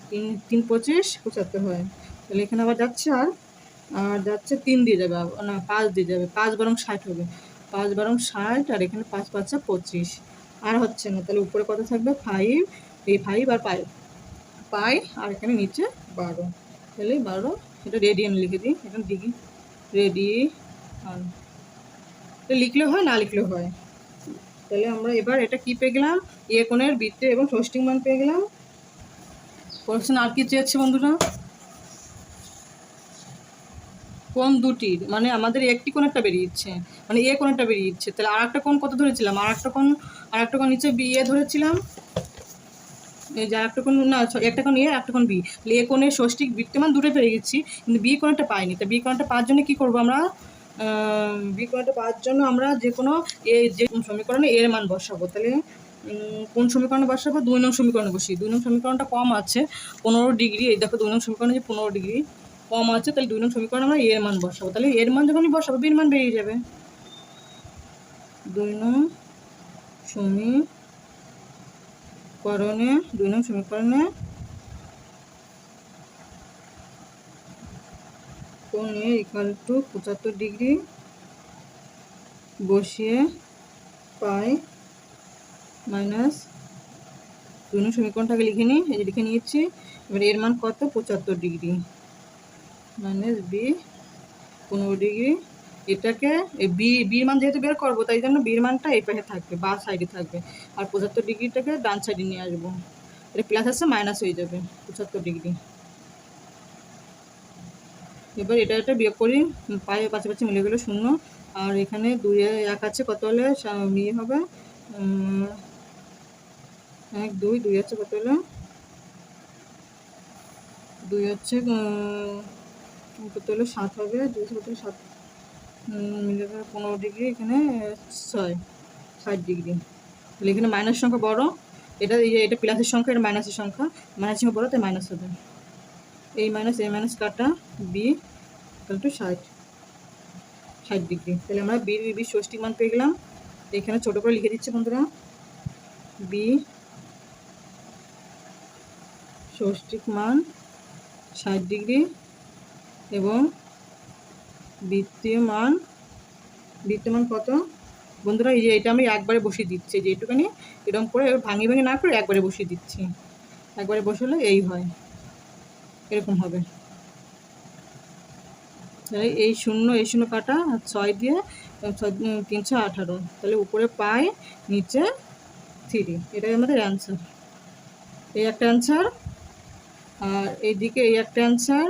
3 3 25 75 হয়। তাহলে এখানে আবার যাচ্ছে, আর যাচ্ছে 3 দিয়ে যাবে, না 5 দিয়ে যাবে, 5 বরং 60 হবে, 5 বরং 60, আর এখানে 5 × 5 = 25, আর হচ্ছে না। তাহলে উপরে কত থাকবে 5, এই 5 আর পাই, আর এখানে নিচে 12, তাহলে 12, এটা রেডিয়ান লিখে দিই, এখানে ডিগ্রি রেডিয়ান লিখলেও হয়, না লিখলেও হয়। তাহলে আমরা এবার এটা কি পেয়ে গেলাম, এ কোণের বৃত্তে এবং ষষ্ঠিক মান পেয়ে গেলাম। কোশ্চেন আর কি চেয়েছে বন্ধুরা, কোণ দুটির, মানে আমাদের একটি কোণ একটা বেরিয়েছে, মানে এ কোণ একটা বেরিয়েছে, তাহলে আর একটা কোণ কত ধরেছিলাম, আর একটা কোণ নিচে বি এ ধরেছিলাম, এই যে একটা কোণ, না একটা কোণ এ, একটা কোণ বি, তাহলে এ কোণের ষষ্ঠিক বৃত্তমান দুটো পেয়ে গেছি, কিন্তু বি কোণটা পাইনি। তা বি কোণটা পাওয়ার জন্য কী করবো আমরা, বি কোণটা পাওয়ার জন্য আমরা যে কোনো যে সমীকরণে এর মান বসাবো। তাহলে কোন সমীকরণে বসাবো, 2 নং সমীকরণে বসি। 2 নং সমীকরণটা কম আছে 15 ডিগ্রি, এই দেখো 2 নং সমীকরণে যে 15 ডিগ্রি কম আছে, তাহলে 2 নং সমীকরণে আমরা এর মান বসাবো। তাহলে এর মান যখনই বসাবো বির মান বেরিয়ে যাবে। 2 নং সমীকরণে কোণ এ = 75 ডিগ্রি বসিয়ে পাই মাইনাস 2 নং সমীকরণটাকে লিখে নিই, এই যে লিখে নিয়েছি। এবার এর মান কত, 75 ডিগ্রি মাইনাস বি 15 ডিগ্রি। এটাকে বির মান যেহেতু বের করবো, তাই জন্য বির মানটা এই পাশে থাকবে, বা সাইডে থাকবে, আর 75 ডিগ্রিটাকে ডান সাইডে নিয়ে আসবো। এটা প্লাস আসছে মাইনাস হয়ে যাবে 75 ডিগ্রি। এবার এটা বিয়োগ করি, পায়ে পাশাপাশি মিলে গেলে 0, আর এখানে 2 1 আছে, কত হলে ইয়ে হবে, 1 2 2 আছে, কত হলো 2 হচ্ছে কত হলো 7 হবে, 2 কত হলো 7 মিলে গেলে 15 ডিগ্রি, এখানে 60 ডিগ্রি। তাহলে এখানে মাইনাস সংখ্যা বড়, এটা প্লাসের সংখ্যা, এটা মাইনাসের সংখ্যা, মাইনাস সংখ্যা বড়, তাই মাইনাস হবে। এই মাইনাস কাটা, বি = 60 ডিগ্রি। তাহলে আমরা বি ষষ্ঠিক মান পেয়ে গেলাম। এখানে ছোটো করে লিখে দিচ্ছি বন্ধুরা, বি ষষ্ঠিক মান 60 ডিগ্রি এবং বৃত্তীয় মান কত বন্ধুরা, এই যে এটা আমি একবারে বসিয়ে দিচ্ছি, যে এইটুখানি এরকম করে ভাঙি না করে একবারে বসিয়ে দিচ্ছি, একবারে বসালে এই হয়, এরকম হবে। তাহলে এই 0 কাটা, আর 6 দিয়ে 318, তাহলে উপরে পাই, নিচে 3, এটাই আমাদের অ্যান্সার। এই একটা অ্যান্সার, আর এইদিকে এই একটা অ্যান্সার,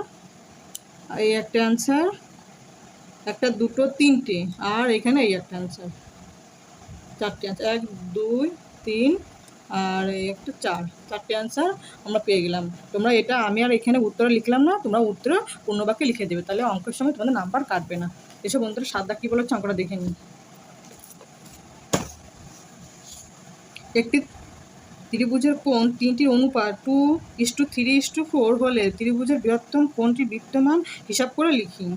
এই একটা অ্যান্সার, একটা 2 3টে, আর এখানে এই একটা অ্যান্সার, 4টে অ্যান্সার, 1 2 3 আর এই একটা 4টে অ্যান্সার আমরা পেয়ে গেলাম। তোমরা এটা, আমি আর এখানে উত্তরে লিখলাম না, তোমরা উত্তর পূর্ণ বাক্যে লিখে দেবে, তাহলে অঙ্কের সময় তোমাদের নাম্বার কাটবে না। এসব বন্ধুরা 7 দাগ কী বলেছে অঙ্কটা দেখে নিই। একটি ত্রিভুজের কোণ 3টির অনুপাত 2:3:4 হলে ত্রিভুজের বৃহত্তম কোণটির বৃত্তমান হিসাব করে লিখি।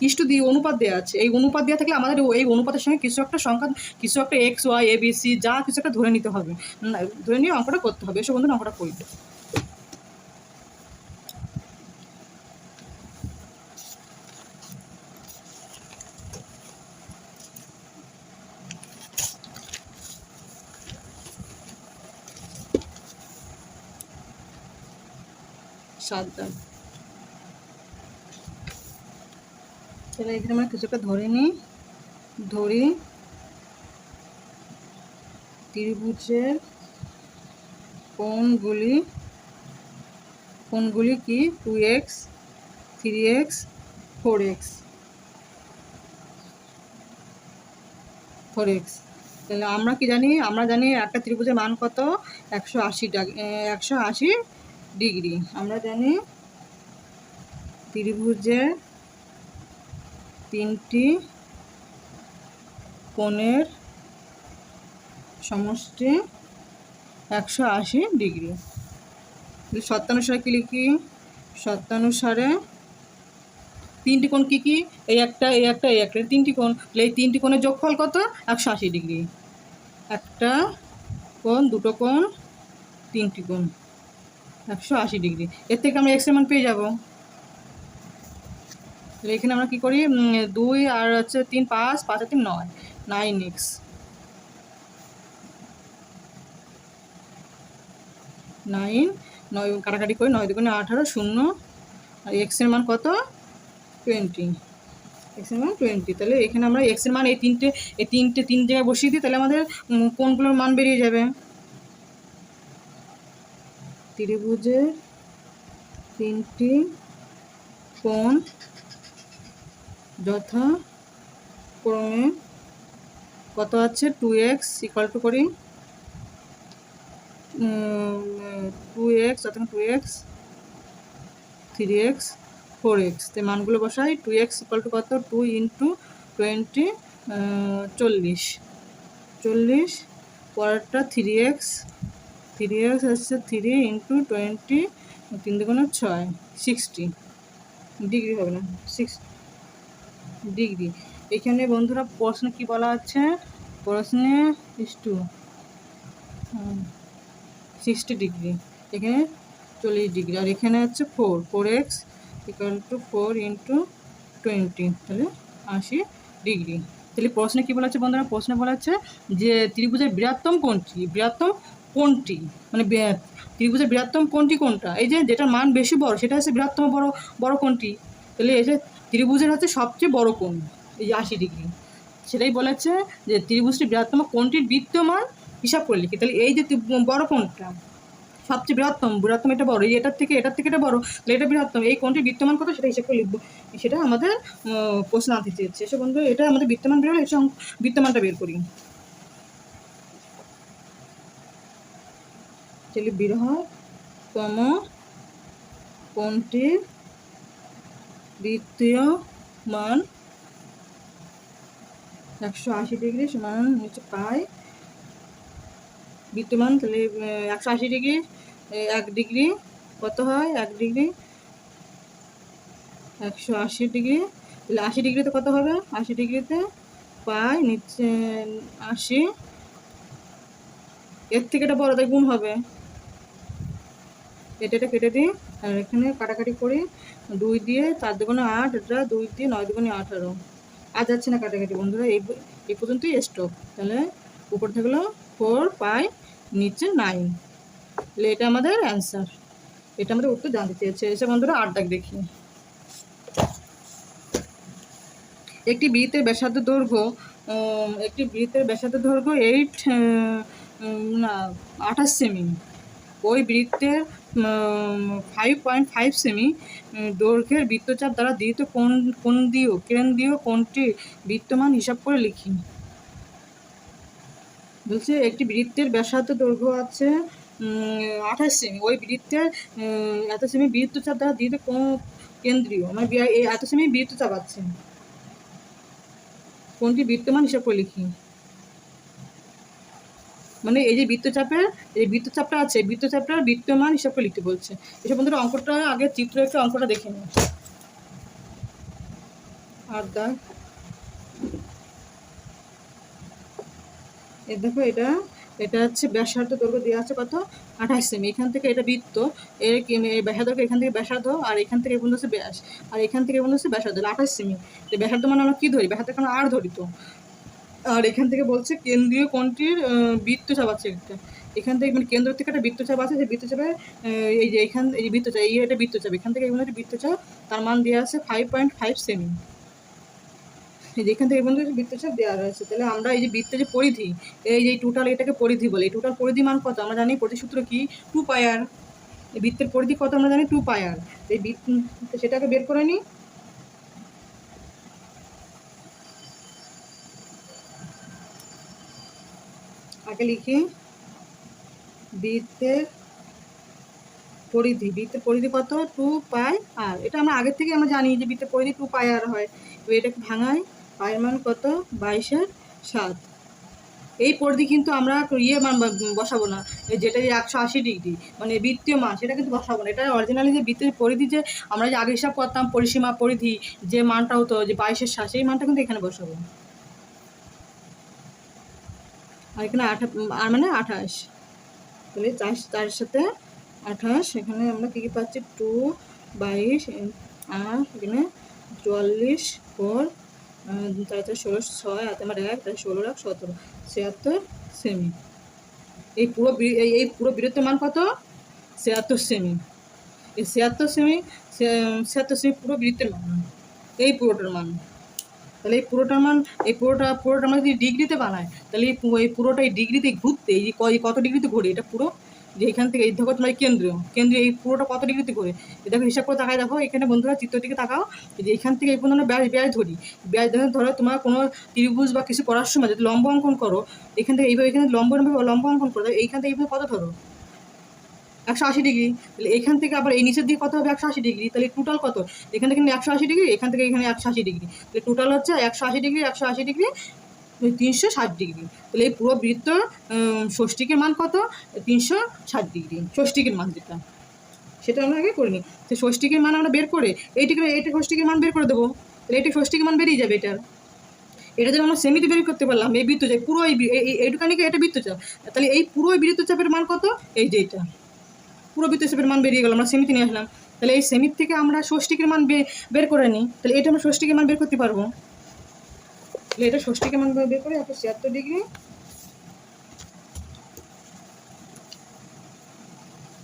ইস্টু দিয়ে অনুপাত দেওয়া আছে, এই অনুপাত দেওয়া থাকলে আমাদের এই অনুপাতের সঙ্গে কিছু একটা সংখ্যা, কিছু একটা x Y A B C যা কিছু একটা ধরে নিতে হবে, ধরে নিয়ে অঙ্কটা করতে হবে। এসব বন্ধুরা অঙ্কটা করি। তাহলে এখানে আমরা কিছু একটা ধরে নিই, ধরি ত্রিভুজের কোণগুলি কি 2x 3x 4x। তাহলে আমরা কি জানি, আমরা জানি একটা ত্রিভুজের মান কত, 180 ডিগ্রি। আমরা জানি ত্রিভুজের 3টি কোণের সমষ্টি 180 ডিগ্রি। শর্তানুসারে কী লিখি? শর্তানুসারে 3টি কোণ কী কী? এই একটা, এই একটা, এই একটা, 3টি কোণ। তাহলে এই 3টি কোণের যোগফল কত? 180 ডিগ্রি। একটা কোণ, দুটো কোণ, 3টি কোণ, 180 ডিগ্রি। এর থেকে আমরা এক্সের মান পেয়ে যাব। তাহলে এখানে আমরা কী করি? 2 আর হচ্ছে 3, 5, 5 আর 3, 9, 9x। 9 কাটাকাটি করে 9 দুগুণে 18, 0। আর এক্সের মান কত? 20। এক্সের মান 20। তাহলে এখানে আমরা এক্সের মান এই তিনটে 3 জায়গায় বসিয়ে দিই, তাহলে আমাদের কোণগুলোর মান বেরিয়ে যাবে। ত্রিভুজের 3টি কোণ যথাক্রমে কত আছে? 2x ইকুয়াল টু করি 2x, অথবা 2x, 3x, 4x। তো মানগুলো বসাই। 2x ইকুয়াল টু কত? 2 × 20, 40। পরেরটা 3x হচ্ছে 3 × 20, 3 দুগুণে 6, 60 ডিগ্রি হবে না, 6 ডিগ্রি। এখানে বন্ধুরা প্রশ্ন কি বলা আছে? প্রশ্নে ইস্টু 60 ডিগ্রি, এখানে 40 ডিগ্রি। আর এখানে হচ্ছে 4x ইকুয়াল টু 4 × 20, তাহলে 80 ডিগ্রি। তাহলে প্রশ্নে কী বলা আছে বন্ধুরা? প্রশ্নে বলা আছে যে ত্রিভুজের বৃহত্তম কোণটি মানে ত্রিভুজের বৃহত্তম কোণটি কোনটা? এই যে যেটার মান বেশি বড় সেটা হচ্ছে বৃহত্তম বড় কোণটি। তাহলে এই যে ত্রিভুজের হচ্ছে সবচেয়ে বড় কোণ এই যে 80 ডিগ্রি, সেটাই বলেছে যে ত্রিভুজটি বৃহত্তম কোণটির বৃত্তমান হিসাব করে লিখি। তাহলে এই যে বড় কোণটা সবচেয়ে বৃহত্তম এটা বড়, এই এটার থেকে এটা বড়, তাহলে এটা বৃহত্তম। এই কোণটির বৃত্তমান কত সেটা হিসাব করে লিখবো। সেটা আমাদের প্রশ্ন আনতে চেয়েছে। এসে বন্ধু এটা আমাদের বৃত্তমান বের হলে বৃত্তমানটা বের করি। তাহলে বৃহত্তম কোণটির বৃত্তীয় মান 180 ডিগ্রি সমান হচ্ছে পাই বৃত্তমান। তাহলে 180 ডিগ্রি 1 ডিগ্রি কত হয়? 1 ডিগ্রি 180 ডিগ্রি। তাহলে 80 ডিগ্রিতে কত হবে? 80 ডিগ্রিতে পাই নিচে 80, এর থেকে এটা বড়, তাই গুণ হবে। এটা কেটে দিই, আর এখানে কাটাকাটি করি 2 দিয়ে 4 দুগুণে 8, এটা 2 দিয়ে 9 দুগুণে 18। আর যাচ্ছে না কাটাকাটি বন্ধুরা, এই পর্যন্তই স্টপ। তাহলে উপর থাকলো 4 পাই, নিচে 9। তাহলে এটা আমাদের অ্যান্সার, এটা আমাদের উত্তর জানতে চেয়েছে। এসে বন্ধুরা 8 দাগ দেখি। একটি বৃত্তের ব্যাসার্ধ দৈর্ঘ্য 28 সেমি। ওই বৃত্তের 5.5 সেমি দৈর্ঘ্যের বৃত্তচাপ দ্বারা দিত কেন্দ্রীয় কোণটির বৃত্তমান হিসাব করে লিখি। বলছে একটি বৃত্তের ব্যাসার্ধ দৈর্ঘ্য আছে 28 সেমি। ওই বৃত্তের এত সেমি বৃত্তচাপ দ্বারা দিত কেন্দ্রীয় মানে এই এত সেমি বৃত্তচাপ আছে, কোনটি বৃত্তমান হিসাব করে লিখি। মানে এই যে বৃত্তচাপটা আছে, বৃত্তচাপটার বৃত্তমান হিসাব করে লিখতে বলছে। এসব বন্ধুরা অঙ্কটা আগে চিত্র একটা অঙ্কটা দেখে নিই। আর দেখো এটা হচ্ছে ব্যাসার্ধ দৈর্ঘ্য দেওয়া আছে কত? 28 সেমি। এখান থেকে এটা বৃত্ত, এর ব্যাসার্ধ, এখান থেকে ব্যাসার্ধ, আর এখান থেকে বন্ধু হচ্ছে ব্যাস, আর এখান থেকে বন্ধু হচ্ছে ব্যাসার্ধ 28 সেমি। তো ব্যাসার্ধ মানে আমরা কী ধরি? ব্যাসার্ধ আমরা আর ধরি তো। আর এখান থেকে বলছে কেন্দ্রীয় কোণটির বৃত্তচাপ আছে একটা, এখান থেকে মানে কেন্দ্র থেকে একটা বৃত্তচাপ আছে, যে বৃত্তচাপে এই যে এই বৃত্তচাপ, এটা বৃত্তচাপ, এখান থেকে এগুলো একটা বৃত্তচাপ, তার মান দেওয়া আছে 5.5 সেমি। যেখান থেকে বন্ধু বৃত্তচাপ দেওয়া রয়েছে। তাহলে আমরা এই যে বৃত্তের যে পরিধি, এই যে টোটাল এটাকে পরিধি বলে। এই টোটাল পরিধি মান কত আমরা জানি? প্রতিসূত্র কি? 2 পাই আর। এই বৃত্তের পরিধি কত আমরা জানি? 2 পাই আর। এই সেটাকে বের করে নিই। আগে লিখি বৃত্তের পরিধি, বৃত্তের পরিধি কত? 2πr। এটা আমরা আগের থেকে আমরা জানি যে বৃত্তের পরিধি 2πr হয়। তো এটাকে ভাঙাই, পায়ের মান কত? 22/7। এই পরিধি কিন্তু আমরা মান বসাবো না, যেটা যে 180°, মানে বৃত্তীয় মান, সেটা কিন্তু বসাবো না। এটা অরিজিনালি যে বৃত্তের পরিধি, যে আমরা যে আগে হিসাব করতাম পরিসীমা পরিধি, যে মানটা হতো যে 22/7, সেই মানটা কিন্তু এখানে বসাবো। আর এখানে আর মানে 28, তাহলে 4 সাথে 28, এখানে আমরা কী কী পাচ্ছি? 2, 22, আর এখানে 44, 4, 4 4 16, 6, আর আমার 1, তাহলে 16 1 17, 76 সেমি। এই পুরো বৃত্তের মান কত? 76 সেমি। এই 76 সেমি, 76 সেমি পুরো বৃত্তের মান, এই পুরোটার মান। তাহলে এই পুরোটা আমরা যদি ডিগ্রিতে বানাই, তাহলে এই পুরোটা এই ডিগ্রিতে ঘুরতে, এই কত ডিগ্রিতে ঘুরে, এটা পুরো যে এখান থেকে এই দেখো তোমার কেন্দ্রীয় এই পুরোটা কত ডিগ্রিতে ঘুরে, দেখো হিসাব করে তাকায় দেখো। এখানে বন্ধুরা চিত্রের দিকে তাকাও, যে এখান থেকে এই পর্যন্ত ব্যাস ধরি, ব্যাস ধরো তোমার কোনো ত্রিভুজ বা কিছু করার সময় যদি লম্ব অঙ্কন করো, এখান থেকে এইভাবে এখানে লম্ব অঙ্কন করো, এইখান থেকে এইভাবে কত ধরো? 180°। তাহলে এখান থেকে আবার এই নিচের দিকে কত হবে? 180°। তাহলে টোটাল কত? এখান থেকে 180°, এখান থেকে এখানে 180°, তাহলে টোটাল হচ্ছে 180°, 180°, 360°। তাহলে এই পুরো বৃত্ত ষষ্ঠিকের মান কত? 360°। ষষ্ঠিকের মান যেটা, সেটা আমরা আগে করে নিই। তো ষষ্ঠিকের মান আমরা বের করে এইটা ষষ্ঠিকের মান বের করে দেবো। তাহলে এটা ষষ্ঠিকের মান বেরিয়ে যাবে। এটা যেন আমরা সেমিতে বের করতে পারলাম, এই বৃত্তচাপ পুরো এইটুকানিকে এটা বৃত্তচাপ। তাহলে এই পুরো বৃত্তচাপের মান কত? এই যে এটা পুরো বৃত্তচাপের মান বেরিয়ে গেল, আমরা সেমিতে নিয়ে আসলাম। তাহলে এই সেমির থেকে আমরা ষষ্ঠিকের মান বের করে নিই, তাহলে এটা আমরা ষষ্ঠিকের মান বের করতে পারবো। তাহলে এটা ষষ্ঠিকের মান বের করে 76°।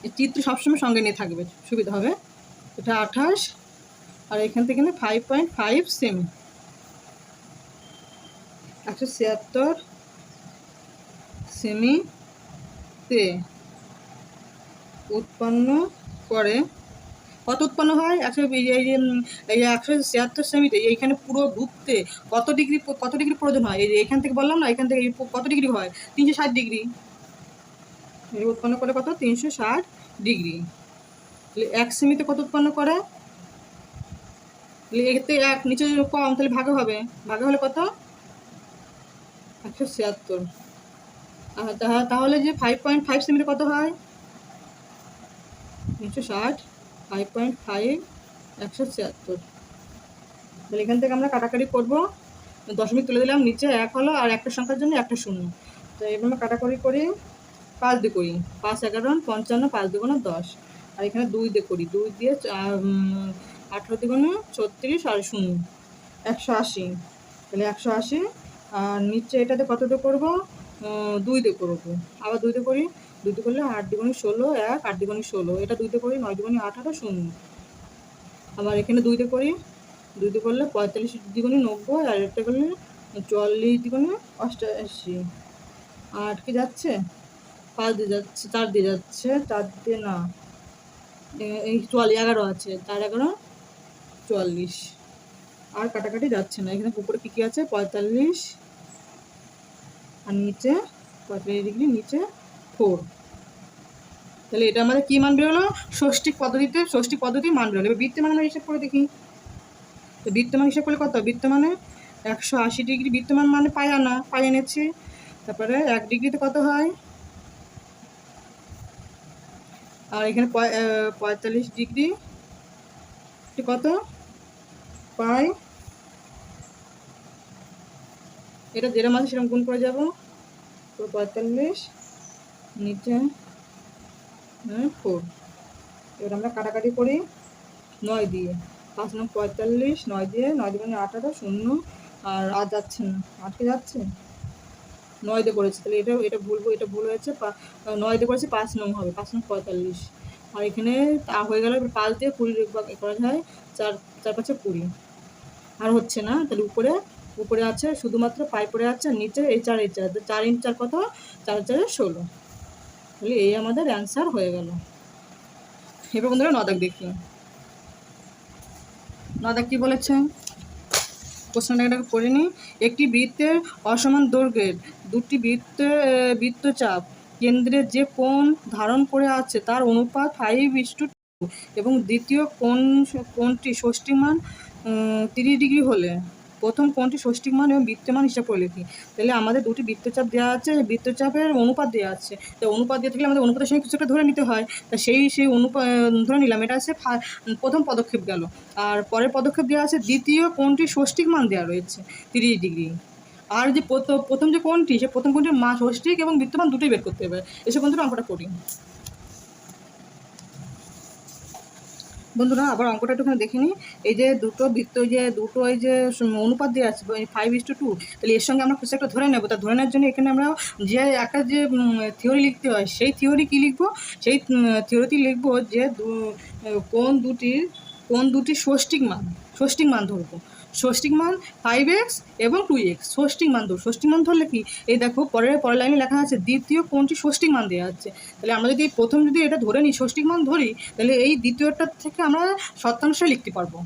এই চিত্র সবসময় সঙ্গে নিয়ে থাকবে, সুবিধা হবে। এটা 28, আর এখান থেকে 5.5 সেমি। 176 সেমিতে উৎপন্ন করে কত উৎপন্ন হয়? 176 সেমিতে এইখানে পুরো ঘুরতে কত ডিগ্রি প্রয়োজন হয়? এই যে এখান থেকে বললাম না, এখান থেকে কত ডিগ্রি হয়? 360°। উৎপন্ন করে কত? 360°। তাহলে 1 সেমিতে কত উৎপন্ন করে? তাহলে এতে 1 নিচে কম, তাহলে ভাগে হবে, ভাগে হলে কত? 176। তাহলে যে 5.5 সেমিতে কত হয়? 360, 5.5, 176। তাহলে এখান থেকে আমরা কাটাকাটি করবো, দশমিক তুলে দিলাম, নিচে 1 হলো, আর একটা সংখ্যার জন্য একটা 0। তো এভাবে কাটাকাটি করি, 5 দিয়ে করি, 5 11 55, 5 2 10, আর এখানে 2 দিয়ে করি, 2 দিয়ে 18 2 36, আর 0 180। তাহলে 180, আর নিচে এটাতে কত দিয়ে করবো? 2 দিয়ে করবো, আবার 2 দিয়ে করি, 2 দিয়ে করলে 8 2 16, 1 8 2 16, এটা 2 দিয়ে করি, 9 2 18, 0। আবার এখানে 2 দিয়ে করি, 2 দিয়ে করলে 45 দ্বিগুণে 90, আর একটা করলে 44 দ্বিগুণে 88। 8 কি যাচ্ছে? 5 দিয়ে যাচ্ছে, 4 দিয়ে যাচ্ছে, 4 দিয়ে না, এই 11 আছে, 4 11 44, আর কাটাকাটি যাচ্ছে না। এখানে উপরে কী আছে? 45, আর নিচে 45°, নিচে 4। তাহলে এটা আমাদের কী মান বেরোলো? ষষ্ঠিক পদ্ধতির মান বেরোলো। এবার বৃত্তের মান আমরা হিসাব করে দেখি। তো বৃত্তমান হিসাব করলে কত? বৃত্তমানে 180°, বৃত্তমান মানে পাই আনা, পাই এনেছি। তারপরে 1 ডিগ্রিতে কত হয়? আর এখানে 45°, কত পাই? এটা যেরকম আছে সেরকম গুণ করে যাবো, তো 45, নিচে 4। এবার আমরা কাটাকাটি করি 9 দিয়ে, 5 9 45, 9 দিয়ে, 9 2 18, 0, আর যাচ্ছে না, 8 কি যাচ্ছে? 9 দিয়ে করেছি, তাহলে এটা ভুল হয়েছে। 9 দিয়ে করেছি, 5 9 হবে, 5 9 45, আর এখানে হয়ে গেল। 5 দিয়ে 20 করা যায়, 4 4 5 20, আর হচ্ছে না। তাহলে উপরে আছে শুধুমাত্র পাই পড়ে আছে, নিচে এই 4 4 ইঞ্চ 4 কত? 4 4 16। তাহলে এই আমাদের অ্যান্সার হয়ে গেল। এবার বন্ধুরা 9 দাগ দেখি। 9 দাগ কী বলেছে? প্রশ্নটা করে নিই। একটি বৃত্তের অসমান দৈর্ঘ্যের দুটি বৃত্তচাপ কেন্দ্রে যে কোণ ধারণ করে আছে তার অনুপাত 5:2 এবং দ্বিতীয় কোণটি ষষ্ঠীমান 30 ডিগ্রি হলে প্রথম কোণটি ষষ্ঠীমান এবং বৃত্তমান হিসাব করে লিখি। তাহলে আমাদের দুটি বৃত্তচাপ দেওয়া আছে, বৃত্তচাপের অনুপাত দেওয়া আছে। তো অনুপাত দিয়ে থাকলে আমাদের অনুপাতের সঙ্গে কিছু একটা ধরে নিতে হয়। তা সেই অনুপাত ধরে নিলাম, এটা আছে প্রথম পদক্ষেপ গেল। আর পরের পদক্ষেপ দেওয়া আছে দ্বিতীয় কোণটি ষষ্ঠিক মান দেওয়া রয়েছে 30 ডিগ্রি। আর যে প্রথম যে কোণটি, সে প্রথম কোণটির ষষ্ঠিক এবং বৃত্তমান দুটোই বের করতে হবে। এসব বন্ধুরা অঙ্কটা করি। বন্ধুরা আবার অঙ্কটা একটুখানি দেখে নিই। এই যে দুটো বৃত্ত, যে দুটো এই যে অনুপাত দেওয়া আছে 5:2, তাহলে এর সঙ্গে আমরা কিছু একটা ধরে নেবো। তা ধরে নেওয়ার জন্য এখানে আমরা যে একটা যে থিওরি লিখতে হয়, সেই থিওরি কী লিখবো? সেই থিওরিটি লিখবো যে কোণ দুটি ষষ্ঠিক মান ধরবো। ষষ্ঠিক মান 5x এবং 2x, ষষ্ঠিক মান ধরবো। ষষ্ঠিক মান ধরলে কি, এই দেখো পরের লাইনে লেখা আছে দ্বিতীয় কোণটি ষষ্ঠিক মান দেওয়া আছে। তাহলে আমরা যদি প্রথম যদি এটা ধরে নিই, ষষ্ঠিক মান ধরি, তাহলে এই দ্বিতীয়টার থেকে আমরা শতাংশ লিখতে পারবো।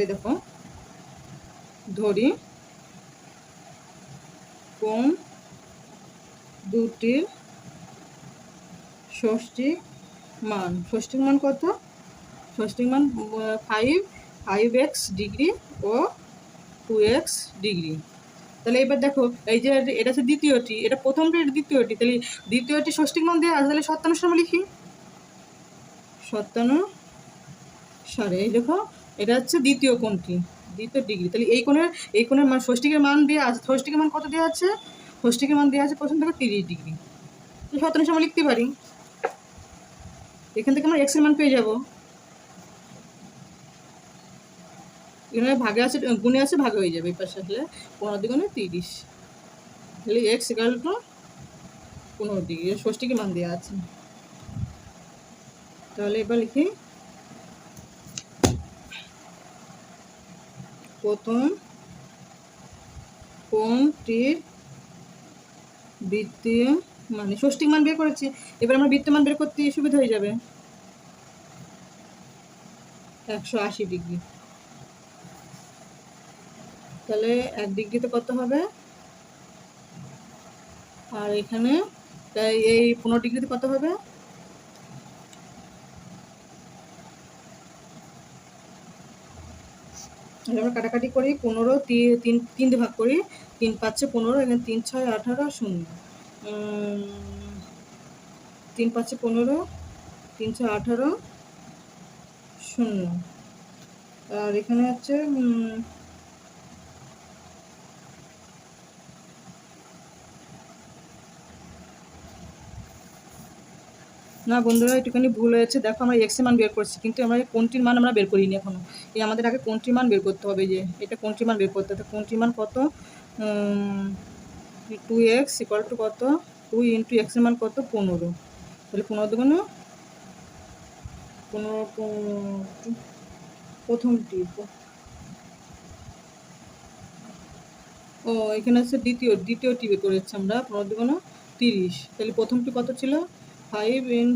এই দেখো, ধরি কোণ দুটির ষষ্ঠিক মান কত? ষষ্ঠিক মান 5x ডিগ্রি ও 2x ডিগ্রি। তাহলে এবার দেখো, এই যে এটা হচ্ছে দ্বিতীয়টি, এটা প্রথমটি, এটা দ্বিতীয়টি। তাহলে দ্বিতীয়টি ষষ্ঠিক মান দেওয়া আছে, তাহলে শতাংশ আমরা লিখি। এই দেখো, এটা হচ্ছে দ্বিতীয় কোণটি, দ্বিতীয় ডিগ্রি। তাহলে এই কোণের মান, ষষ্ঠিকের মান দেওয়া আছে। ষষ্ঠিকের মান কত দেওয়া আছে? ষষ্ঠিকের মান দেওয়া আছে প্রথম থেকে 30 ডিগ্রি। শতাংশ আমরা লিখতে পারি। এখান থেকে আমরা এক্সের মান পেয়ে যাবো। এখানে ভাগে আছে, গুণে আছে, ভাগে হয়ে যাবে এই পাশে আসলে। 15 × 30, তাহলে x = 15 ডিগ্রি। ষষ্ঠিকের মান দেওয়া আছে। তাহলে এবার লিখি, প্রথম কোণটির বৃত্তীয় মানে ষষ্ঠিক মান বের করেছি। এবার আমরা বৃত্তমান বের করতে সুবিধা হয়ে যাবে। 180 ডিগ্রি। তাহলে 1 ডিগ্রিতে কত হবে? আর এখানে তাই এই 15 ডিগ্রিতে কত হবে? আমরা কাটাকাটি করি, 15 3 দিয়ে ভাগ করি, 3 5 15, এখানে 3 6 18 0, 3 5 15, 3 6 18 0। আর এখানে হচ্ছে না বন্ধুরা, একটুখানি ভুল হয়েছে। দেখো, আমরা এক্স এর মান বের করছি, কিন্তু আমরা কোণটির মান আমরা বের করিনি এখনো। এই আমাদের আগে কোণটির মান বের করতে হবে। যে এটা কোণটির মান বের করতে হবে। কোণটির মান কত? 2x = কত? 2 × x এর মান কত? 15। তাহলে 15 দুগুণ 15, প্রথমটি, ও এখানে আছে দ্বিতীয়টি বের করেছি আমরা। 15 দুগুণ 30। তাহলে প্রথমটি কত ছিল? 5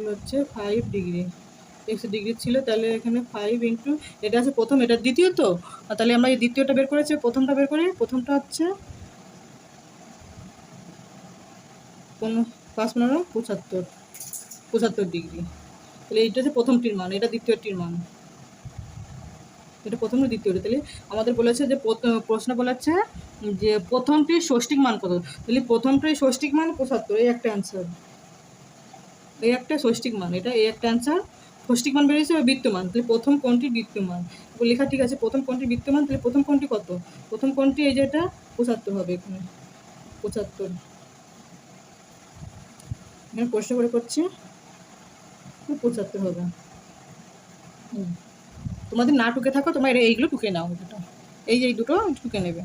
হচ্ছে 5 ডিগ্রি, x ডিগ্রি ছিল। তাহলে এখানে 5 × এটা আছে প্রথম, এটা দ্বিতীয়। তো তাহলে আমরা এই দ্বিতীয়টা বের করেছি, প্রথমটা বের করি। প্রথমটা হচ্ছে 5 15 75 ডিগ্রি। তাহলে এইটা হচ্ছে প্রথমটির মান, এটা দ্বিতীয়টির মান। এটা প্রথম দ্বিতীয়টি। তাহলে আমাদের বলেছে যে প্রশ্ন বলেছে যে প্রথমটির ষষ্ঠিক মান কত। তাহলে প্রথমটির ষষ্ঠিক মান 75, এই একটা অ্যান্সার। এই একটা ষষ্ঠিক মান, এটা এই একটা অ্যান্সার। ষষ্ঠিক মান বেরিয়েছে বৃত্তমান। তাহলে প্রথম কোণটির বৃত্তমান লেখা ঠিক আছে। প্রথম কোণটির বৃত্তমান, তাহলে প্রথম কোণটি কত? প্রথম কোণটি এই যে এটা 75 হবে। এখানে 75, এখানে প্রশ্ন করে করছি, 75 হবে। তোমাদের না টুকে থাকো, তোমরা এইগুলো টুকে নাও। দুটো এই দুটো টুকে নেবে।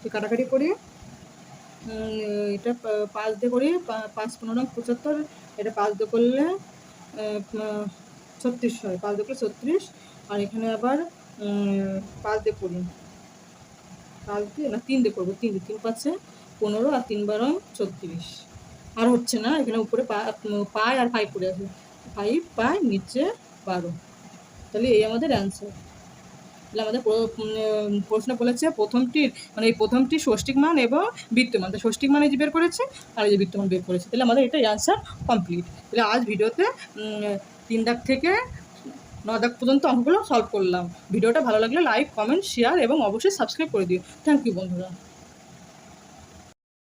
তো কাটাকাটি করি, এটা 5 দিয়ে করি, 5 15 75, এটা 5 দিয়ে করলে 36 হয়। 5 দিয়ে করলে 36। আর এখানে আবার 5 দিয়ে করি, 5 দিয়ে না 3 দিয়ে করবো। 3 5 15 আর 3 12 36। আর হচ্ছে না, এখানে উপরে পাই আর 5 পড়ে আছে। 5 পাই, নিচে 12। তাহলে এই আমাদের অ্যান্সার। তাহলে আমাদের প্রশ্ন বলেছে প্রথমটির মানে এই প্রথমটি ষষ্ঠিক মান এবং বৃত্তমান, তো ষষ্ঠিক মানে যে বের করেছে আর এই যে বৃত্তমান বের করেছে, তাহলে আমাদের এটাই অ্যান্সার কমপ্লিট। তাহলে আজ ভিডিওতে 3 দাগ থেকে 9 দাগ পর্যন্ত অঙ্কগুলো সলভ করলাম। ভিডিওটা ভালো লাগলে লাইক, কমেন্ট, শেয়ার এবং অবশ্যই সাবস্ক্রাইব করে দিও। থ্যাংক ইউ বন্ধুরা।